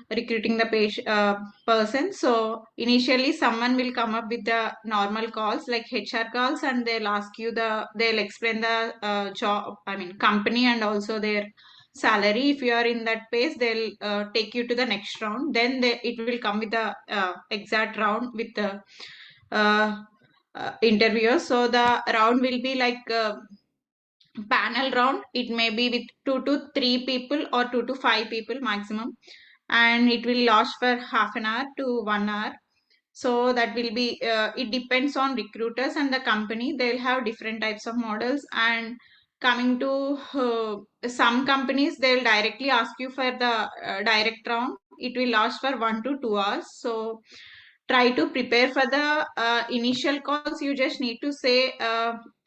recruiting the person. So initially, someone will come up with the normal calls like HR calls, and they'll explain the job, company, and also their salary. If you are in that phase, they'll take you to the next round. Then it will come with the exact round with the interviewers. So the round will be like panel round. It may be with 2 to 3 people or 2 to 5 people maximum, and it will last for half an hour to 1 hour. So that will be it depends on recruiters and the company. They'll have different types of models. And coming to some companies, they'll directly ask you for the direct round. It will last for 1 to 2 hours. So try to prepare for the initial calls. You just need to say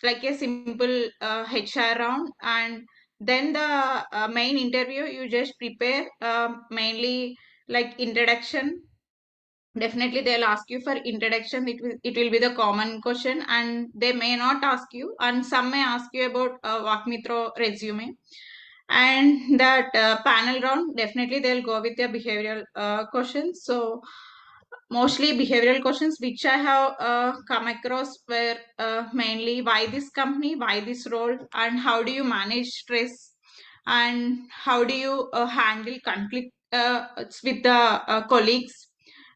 like a simple HR round, and then the main interview you just prepare mainly like introduction. Definitely they'll ask you for introduction. It will be the common question, and they may not ask you, and some may ask you about walk me through resume. And that panel round, definitely they'll go with their behavioral questions. So mostly behavioral questions which I have come across were mainly why this company, why this role, and how do you manage stress, and how do you handle conflict with the colleagues,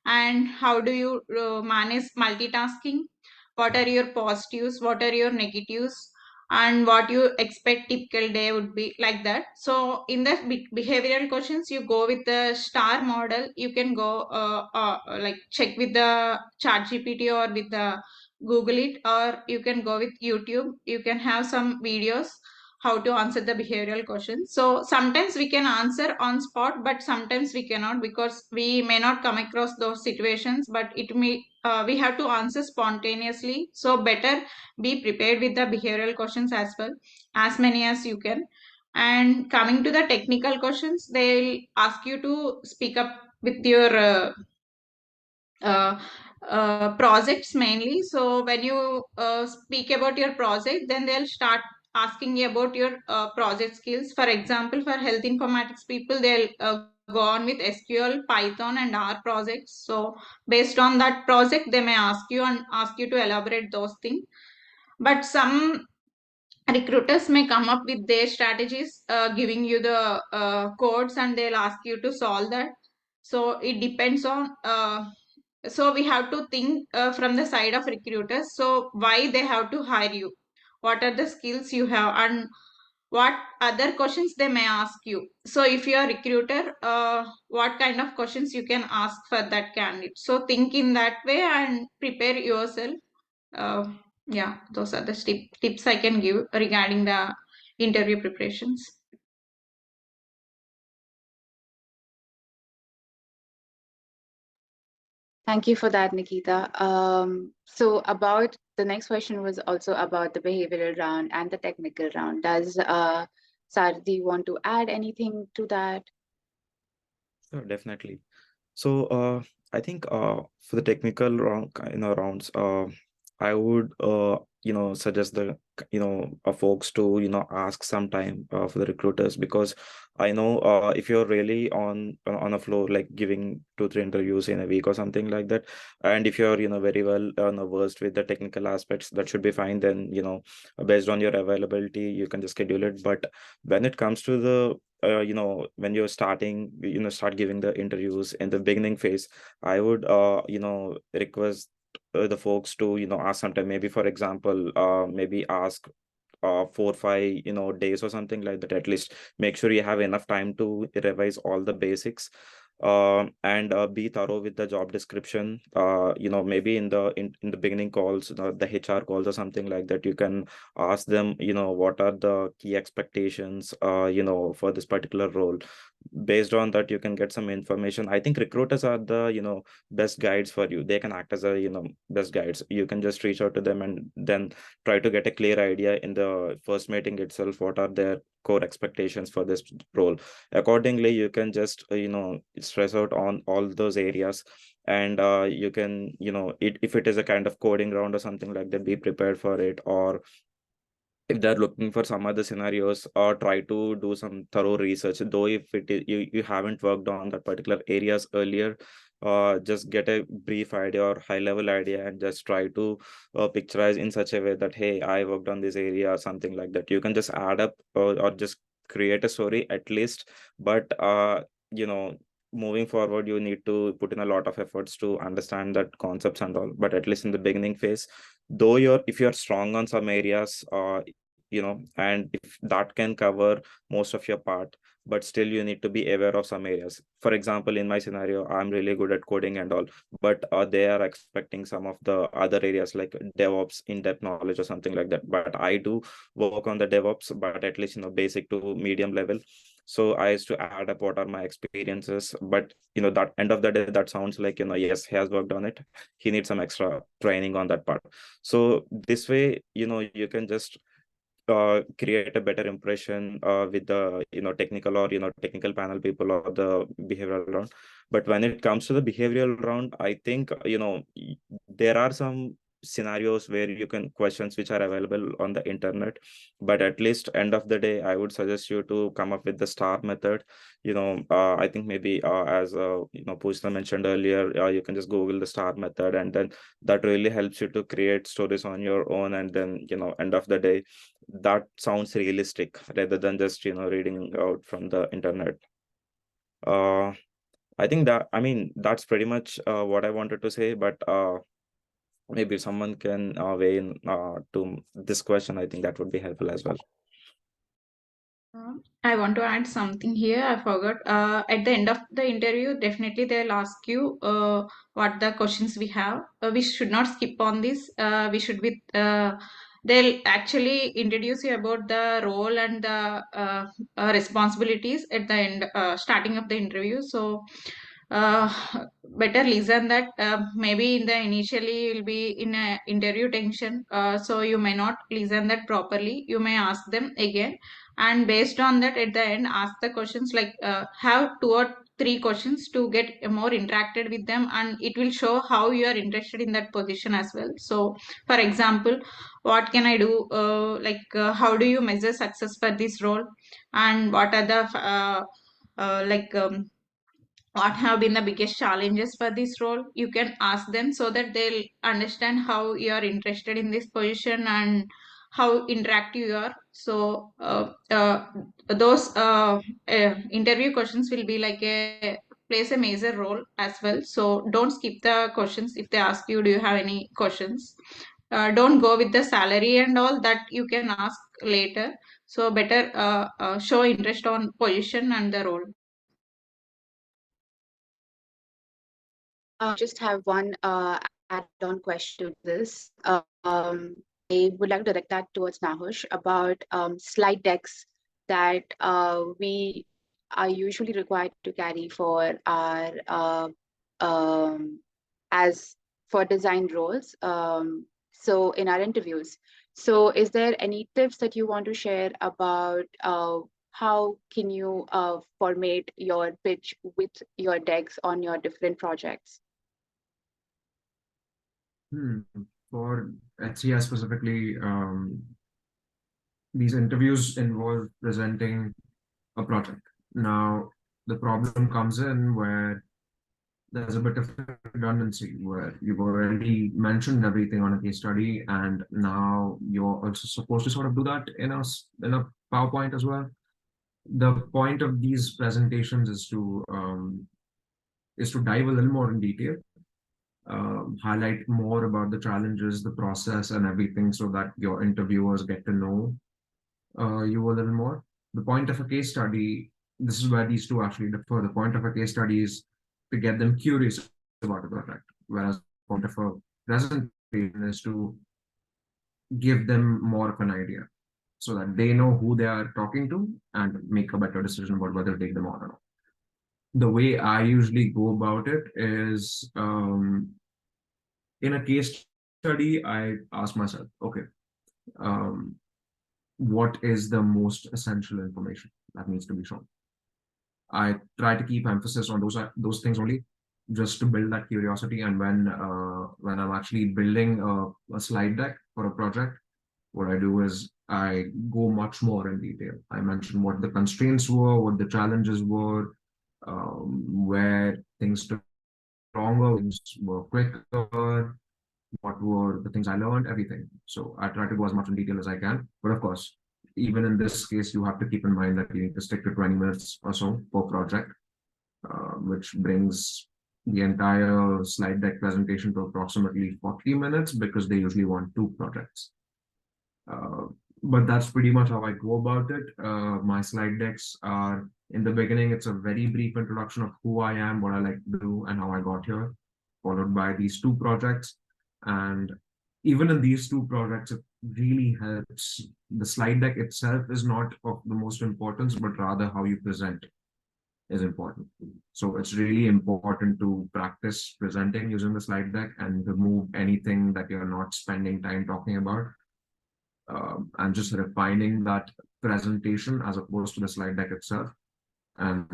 and how do you manage multitasking, what are your positives, what are your negatives, and what you expect typical day would be, like that. So in the behavioral questions, you go with the STAR model. You can go like check with the ChatGPT or with the Google it, or you can go with YouTube. You can have some videos how to answer the behavioral questions. So sometimes we can answer on spot, but sometimes we cannot, because we may not come across those situations, but it may we have to answer spontaneously. So better be prepared with the behavioral questions as well, as many as you can. And coming to the technical questions, they'll ask you to speak up with your projects mainly. So when you speak about your project, then they'll start asking you about your project skills. For example, for health informatics people, they'll go on with SQL, Python, and R projects. So based on that project, they may ask you to elaborate those things. But some recruiters may come up with their strategies, giving you the codes, and they'll ask you to solve that. So it depends on so we have to think from the side of recruiters. So why they have to hire you, what are the skills you have, and what other questions they may ask you. So if you are a recruiter, what kind of questions you can ask for that candidate. So think in that way and prepare yourself. Yeah, those are the tips I can give regarding the interview preparations. Thank you for that, Nikita. So about the next question was also about the behavioral round and the technical round. Does Sardi want to add anything to that? Sure, definitely. So I think for the technical rounds, I would suggest the folks to ask some time for the recruiters, because I know if you're really on a floor, like giving 2-3 interviews in a week or something like that, and if you're very well versed with the technical aspects, that should be fine. Then based on your availability, you can just schedule it. But when it comes to the when you're starting, start giving the interviews in the beginning phase, I would request the folks to ask sometime, maybe for example maybe ask 4-5 days or something like that. At least make sure you have enough time to revise all the basics. and be thorough with the job description. Maybe in the beginning calls, the HR calls or something like that, you can ask them, what are the key expectations, for this particular role. Based on that, you can get some information. I think recruiters are the best guides for you. They can act as a best guides. You can just reach out to them and then try to get a clear idea in the first meeting itself, what are their core expectations for this role. Accordingly, you can just stress out on all those areas, and you can if it is a kind of coding round or something like that, be prepared for it. Or if they're looking for some other scenarios, or try to do some thorough research, though if it is you haven't worked on that particular areas earlier, just get a brief idea or high level idea and just try to picturize in such a way that, hey, I worked on this area or something like that. You can just add up, or just create a story at least. But moving forward, you need to put in a lot of efforts to understand that concepts and all. But at least in the beginning phase, though if you're strong on some areas, and if that can cover most of your part, but still you need to be aware of some areas. For example, in my scenario, I'm really good at coding and all, but they are expecting some of the other areas like DevOps, in-depth knowledge or something like that. But I do work on the DevOps, but at least basic to medium level. So I used to add up what are my experiences. But that end of the day, that sounds like, yes, he has worked on it, he needs some extra training on that part. So this way, you can just create a better impression with the technical or technical panel people or the behavioral round. But when it comes to the behavioral round, I think there are some scenarios where you can questions which are available on the internet. But at least end of the day, I would suggest you to come up with the STAR method. I think maybe as Pooja mentioned earlier, you can just Google the STAR method, and then that really helps you to create stories on your own. And then end of the day, that sounds realistic rather than just reading out from the internet. I think that's pretty much what I wanted to say. But maybe someone can weigh in to this question. I think that would be helpful as well. I want to add something here. I forgot. At the end of the interview, definitely they'll ask you what the questions we have. We should not skip on this. We should be. They'll actually introduce you about the role and the responsibilities at the end, starting of the interview. So uh, better listen that. Maybe in the initially you'll be in a interview tension, so you may not listen that properly. You may ask them again, and based on that, at the end, ask the questions like have 2 or 3 questions to get more interacted with them, and it will show how you are interested in that position as well. So for example, what can I do, how do you measure success for this role, and what are the what have been the biggest challenges for this role. You can ask them so that they'll understand how you are interested in this position and how interactive you are. So those interview questions will be like plays a major role as well. So don't skip the questions. If they ask you, do you have any questions, don't go with the salary and all that, you can ask later. So better show interest on position and the role. I just have one add-on question to this. I would like to direct that towards Nahush about slide decks that we are usually required to carry for our as for design roles. So in our interviews. So is there any tips that you want to share about how can you format your pitch with your decks on your different projects? For HCI specifically, these interviews involve presenting a project. Now, the problem comes in where there's a bit of redundancy, where you've already mentioned everything on a case study, and now you're also supposed to sort of do that in a PowerPoint as well. The point of these presentations is to dive a little more in detail. Highlight more about the challenges, the process, and everything, so that your interviewers get to know you a little more. The point of a case study, this is where these two actually differ. The point of a case study is to get them curious about the project. Whereas the point of a presentation is to give them more of an idea so that they know who they are talking to and make a better decision about whether to take them on or not. The way I usually go about it is in a case study, I ask myself, okay, what is the most essential information that needs to be shown? I try to keep emphasis on those things only, just to build that curiosity. And when I'm actually building a slide deck for a project, what I do is I go much more in detail. I mention what the constraints were, what the challenges were, where things took longer, things were quicker, what were the things I learned, everything. So I try to go as much in detail as I can. But of course, even in this case, you have to keep in mind that you need to stick to 20 minutes or so per project, which brings the entire slide deck presentation to approximately 40 minutes because they usually want 2 projects. But that's pretty much how I go about it. My slide decks are, in the beginning, it's a very brief introduction of who I am, what I like to do, and how I got here, followed by these 2 projects. And even in these 2 projects, it really helps. The slide deck itself is not of the most importance, but rather how you present is important. So it's really important to practice presenting using the slide deck and remove anything that you're not spending time talking about. And just refining that presentation as opposed to the slide deck itself. And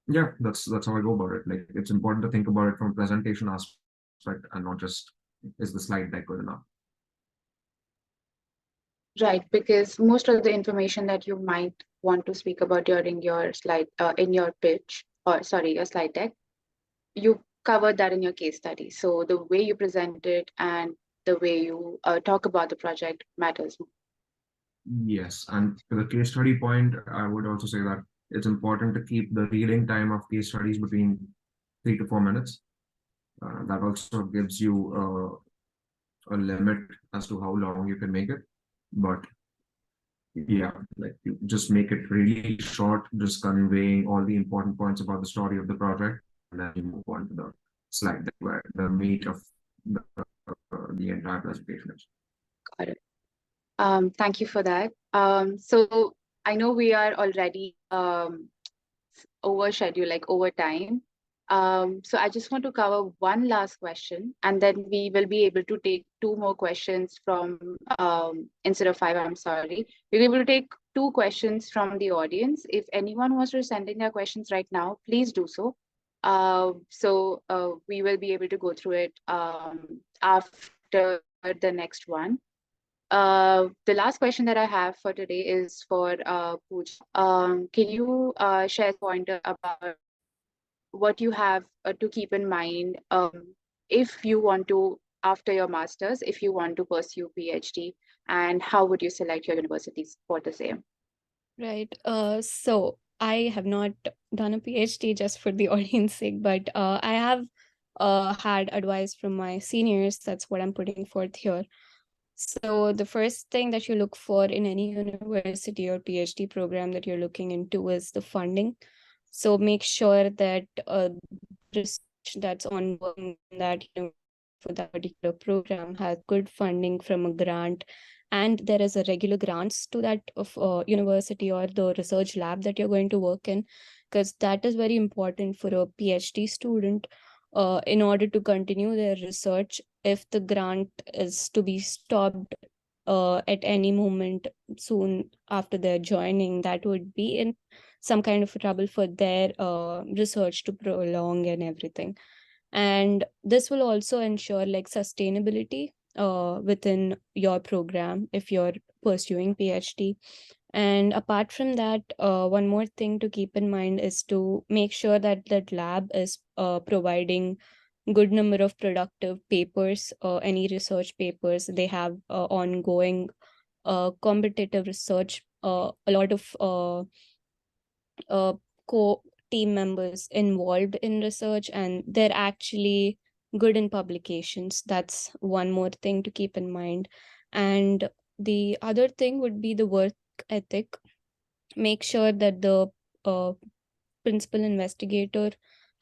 yeah, that's how I go about it. Like, it's important to think about it from a presentation aspect and not just, is the slide deck good enough? Right, because most of the information that you might want to speak about during your slide, in your pitch, or sorry, your slide deck, you covered that in your case study. So the way you present it and the way you talk about the project matters. Yes, and to the case study point, I would also say that it's important to keep the reading time of case studies between 3 to 4 minutes. That also gives you a limit as to how long you can make it. But yeah, like, you just make it really short, just conveying all the important points about the story of the project, and then you move on to the slide deck where the meat of the entire presentation is. Got it. Thank you for that. So I know we are already over schedule, like over time. So I just want to cover one last question, and then we will be able to take 2 more questions from, instead of 5, I'm sorry. We'll be able to take 2 questions from the audience. If anyone wants to send in their questions right now, please do so. So we will be able to go through it after the next one. The last question that I have for today is for Pooja. Can you share a pointer about what you have to keep in mind if you want to, after your master's, if you want to pursue PhD, and how would you select your universities for the same? Right. So I have not done a PhD, just for the audience sake, but I have had advice from my seniors. That's what I'm putting forth here. So the first thing that you look for in any university or PhD program that you're looking into is the funding. So make sure that research that's ongoing in that, for that particular program has good funding from a grant, and there is a regular grants to that of university or the research lab that you're going to work in, because that is very important for a PhD student in order to continue their research. If the grant is to be stopped at any moment soon after their joining, that would be in some kind of trouble for their research to prolong and everything. And this will also ensure like sustainability within your program if you're pursuing PhD. And apart from that, one more thing to keep in mind is to make sure that that lab is providing good number of productive papers, any research papers. They have ongoing competitive research, a lot of co-team members involved in research, and they're actually good in publications. That's one more thing to keep in mind. And the other thing would be the work ethic. Make sure that the principal investigator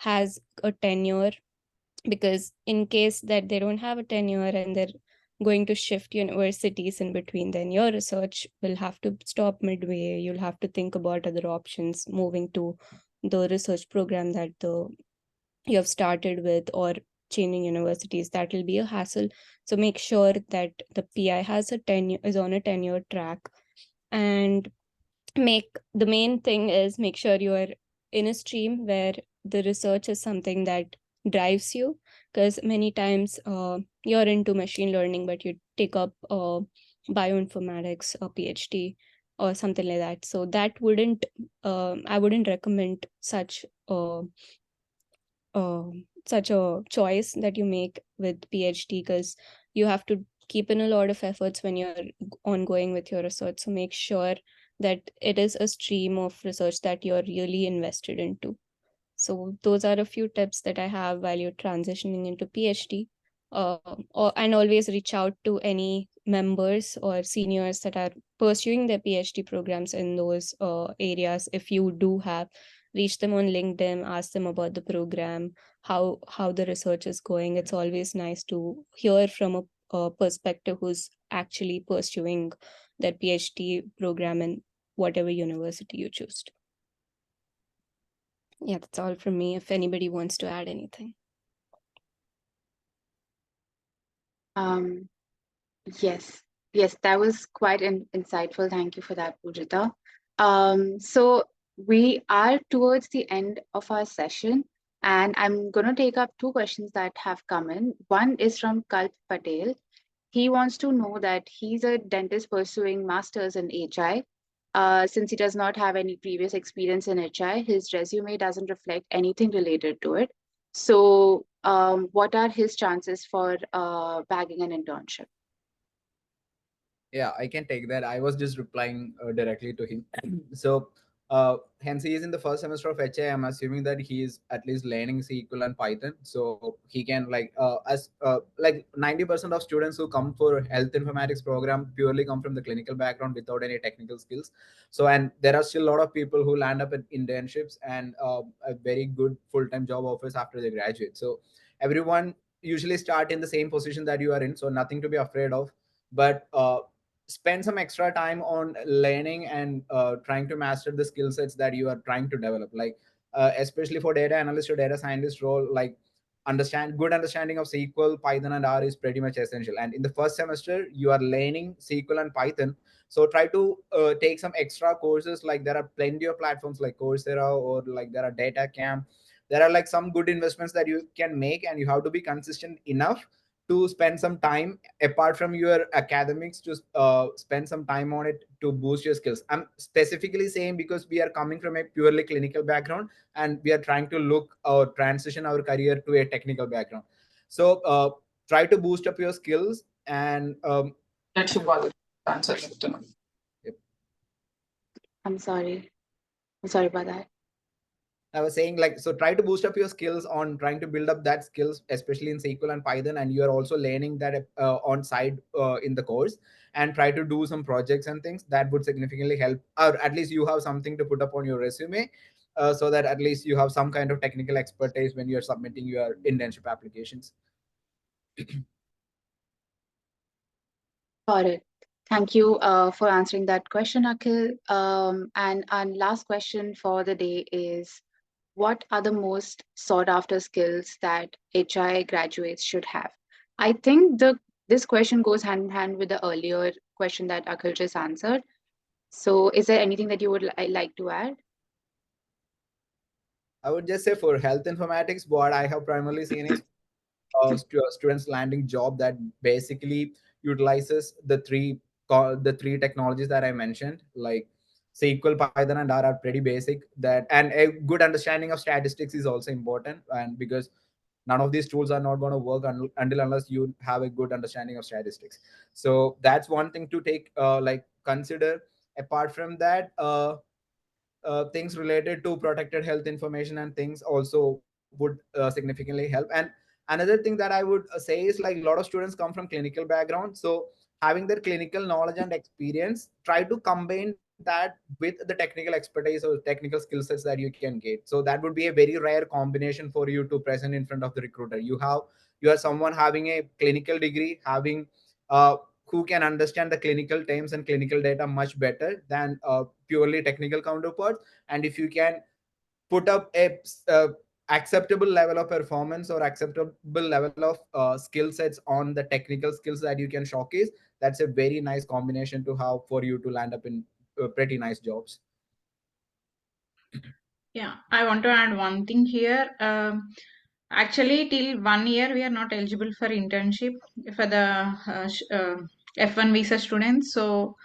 has a tenure, because in case that they don't have a tenure and they're going to shift universities in between, then your research will have to stop midway. You'll have to think about other options, moving to the research program that you have started with, or changing universities. That will be a hassle. So make sure that the PI has a tenure, is on a tenure track, and the main thing is make sure you are in a stream where the research is something that drives you, because many times you're into machine learning but you take up bioinformatics or PhD or something like that. So that wouldn't I wouldn't recommend such a choice that you make with PhD, because you have to keep in a lot of efforts when you're ongoing with your research. So make sure that it is a stream of research that you're really invested into. So those are a few tips that I have while you're transitioning into PhD. And always reach out to any members or seniors that are pursuing their PhD programs in those areas. If you do have, reach them on LinkedIn, ask them about the program, how the research is going. It's always nice to hear from a perspective who's actually pursuing their PhD program in whatever university you choose. Yeah, that's all from me. If anybody wants to add anything. Yes, that was quite insightful. Thank you for that, Pujita. So we are towards the end of our session, and I'm going to take up two questions that have come in. One is from Kalp Patel. He wants to know that he's a dentist pursuing masters in HI. Since he does not have any previous experience in HI, his resume doesn't reflect anything related to it. So what are his chances for bagging an internship? Yeah, I can take that. I was just replying directly to him. So, hence he is in the first semester of HI. I'm assuming that he is at least learning SQL and Python, so he can like 90% of students who come for health informatics program purely come from the clinical background without any technical skills. So, and there are still a lot of people who land up at internships and a very good full-time job offers after they graduate. So, everyone usually start in the same position that you are in, so nothing to be afraid of. But spend some extra time on learning and trying to master the skill sets that you are trying to develop, like especially for data analyst or data scientist role, like good understanding of SQL, Python and R is pretty much essential. And in the first semester you are learning SQL and Python, so try to take some extra courses. Like there are plenty of platforms like Coursera, or like there are Data Camp. There are like some good investments that you can make, and you have to be consistent enough to spend some time apart from your academics, to spend some time on it to boost your skills. I'm specifically saying because we are coming from a purely clinical background and we are trying to look or transition our career to a technical background. So try to boost up your skills and Yep. I'm sorry about that. I was saying, like, so try to boost up your skills on trying to build up that skills, especially in SQL and Python. And you are also learning that on side in the course, and try to do some projects and things that would significantly help, or at least you have something to put up on your resume, so that at least you have some kind of technical expertise when you're submitting your internship applications. Got it. Thank you for answering that question, Akhil. And our last question for the day is, what are the most sought after skills that HI graduates should have? I think this question goes hand in hand with the earlier question that Akhil just answered. So is there anything that you would like to add? I would just say for health informatics, what I have primarily seen is students landing job that basically utilizes the three technologies that I mentioned, like SQL, Python, and R are pretty basic. That, and a good understanding of statistics is also important, and because none of these tools are not going to work until unless you have a good understanding of statistics. So that's one thing to take like consider. Apart from that, things related to protected health information and things also would significantly help. And another thing that I would say is, like, a lot of students come from clinical background, so having their clinical knowledge and experience, try to combine that that with the technical expertise or technical skill sets that you can get. So that would be a very rare combination for you to present in front of the recruiter. You are someone having a clinical degree, having who can understand the clinical terms and clinical data much better than purely technical counterparts. And if you can put up a acceptable level of performance or acceptable level of skill sets on the technical skills that you can showcase, that's a very nice combination to have for you to land up in pretty nice jobs. Yeah, I want to add one thing here. Actually, till 1 year, we are not eligible for internship for the F1 visa students. So,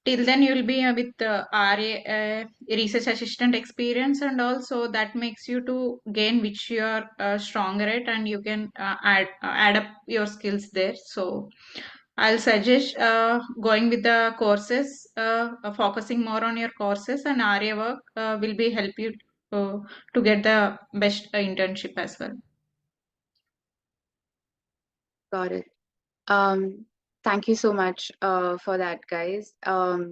till then, you will be with RA, research assistant experience, and also that makes you to gain which you are stronger at, and you can add up your skills there. So, I'll suggest going with the courses, focusing more on your courses, and RA work will be help you to get the best internship as well. Got it. Thank you so much for that, guys.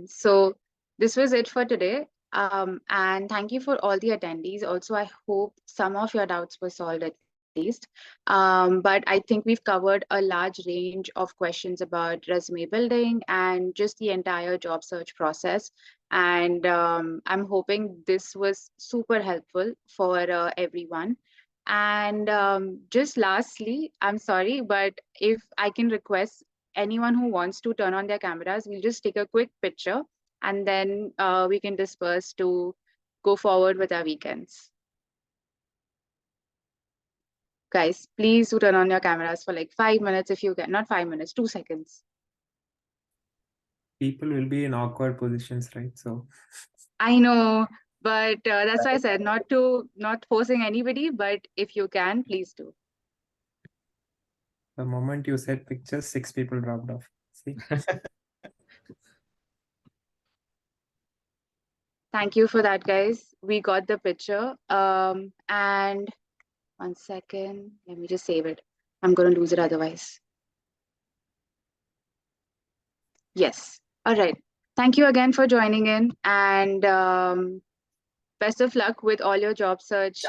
So this was it for today. And thank you for all the attendees. Also, I hope some of your doubts were solved at least. But I think we've covered a large range of questions about resume building and just the entire job search process. And I'm hoping this was super helpful for everyone. And just lastly, I'm sorry, but if I can request anyone who wants to turn on their cameras, we'll just take a quick picture and then we can disperse to go forward with our weekends. Guys, please do turn on your cameras for like 5 minutes if you can. Not 5 minutes, 2 seconds. People will be in awkward positions, right? So I know, but that's why I said not forcing anybody, but if you can, please do. the moment you said pictures, 6 people dropped off. See? Thank you for that, guys. We got the picture. And 1 second, let me just save it. I'm going to lose it otherwise. Yes. All right. Thank you again for joining in, and best of luck with all your job search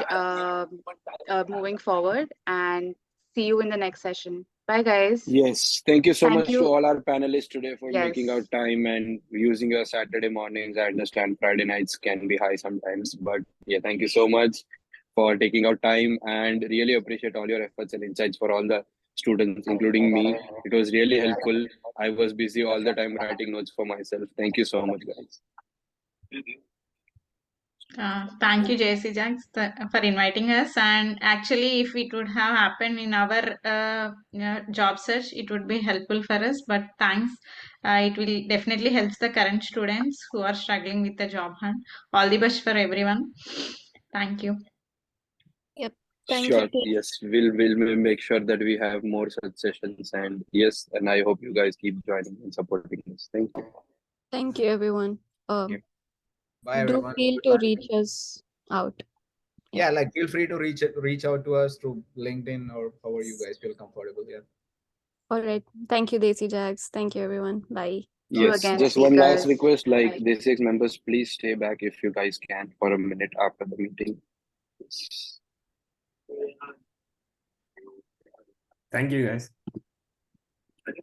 moving forward, and see you in the next session. Bye, guys. Yes, thank you so Thank much you. to all our panelists today for Yes. making out time and using your Saturday mornings. I understand Friday nights can be high sometimes, but yeah, thank you so much for taking out time, and really appreciate all your efforts and insights for all the students, including me. It was really helpful. I was busy all the time writing notes for myself. Thank you so much, guys. Thank you, JC Jax, for inviting us. And actually, if it would have happened in our job search, it would be helpful for us. But thanks. It will definitely help the current students who are struggling with the job hunt. All the best for everyone. Thank you. Yep. Thank Sure. you. Team. Yes, we'll make sure that we have more such sessions. And yes, and I hope you guys keep joining and supporting us. Thank you. Thank you, everyone. Bye, Do everyone. feel to reach us out. Yeah, like feel free to reach out to us through LinkedIn or however you guys feel comfortable. Yeah. All right. Thank you, Desi Jags. Thank you, everyone. Bye. Yes, again, just one last speakers. request, like Bye. the 6 members, please stay back if you guys can for a minute after the meeting. Thank you, guys.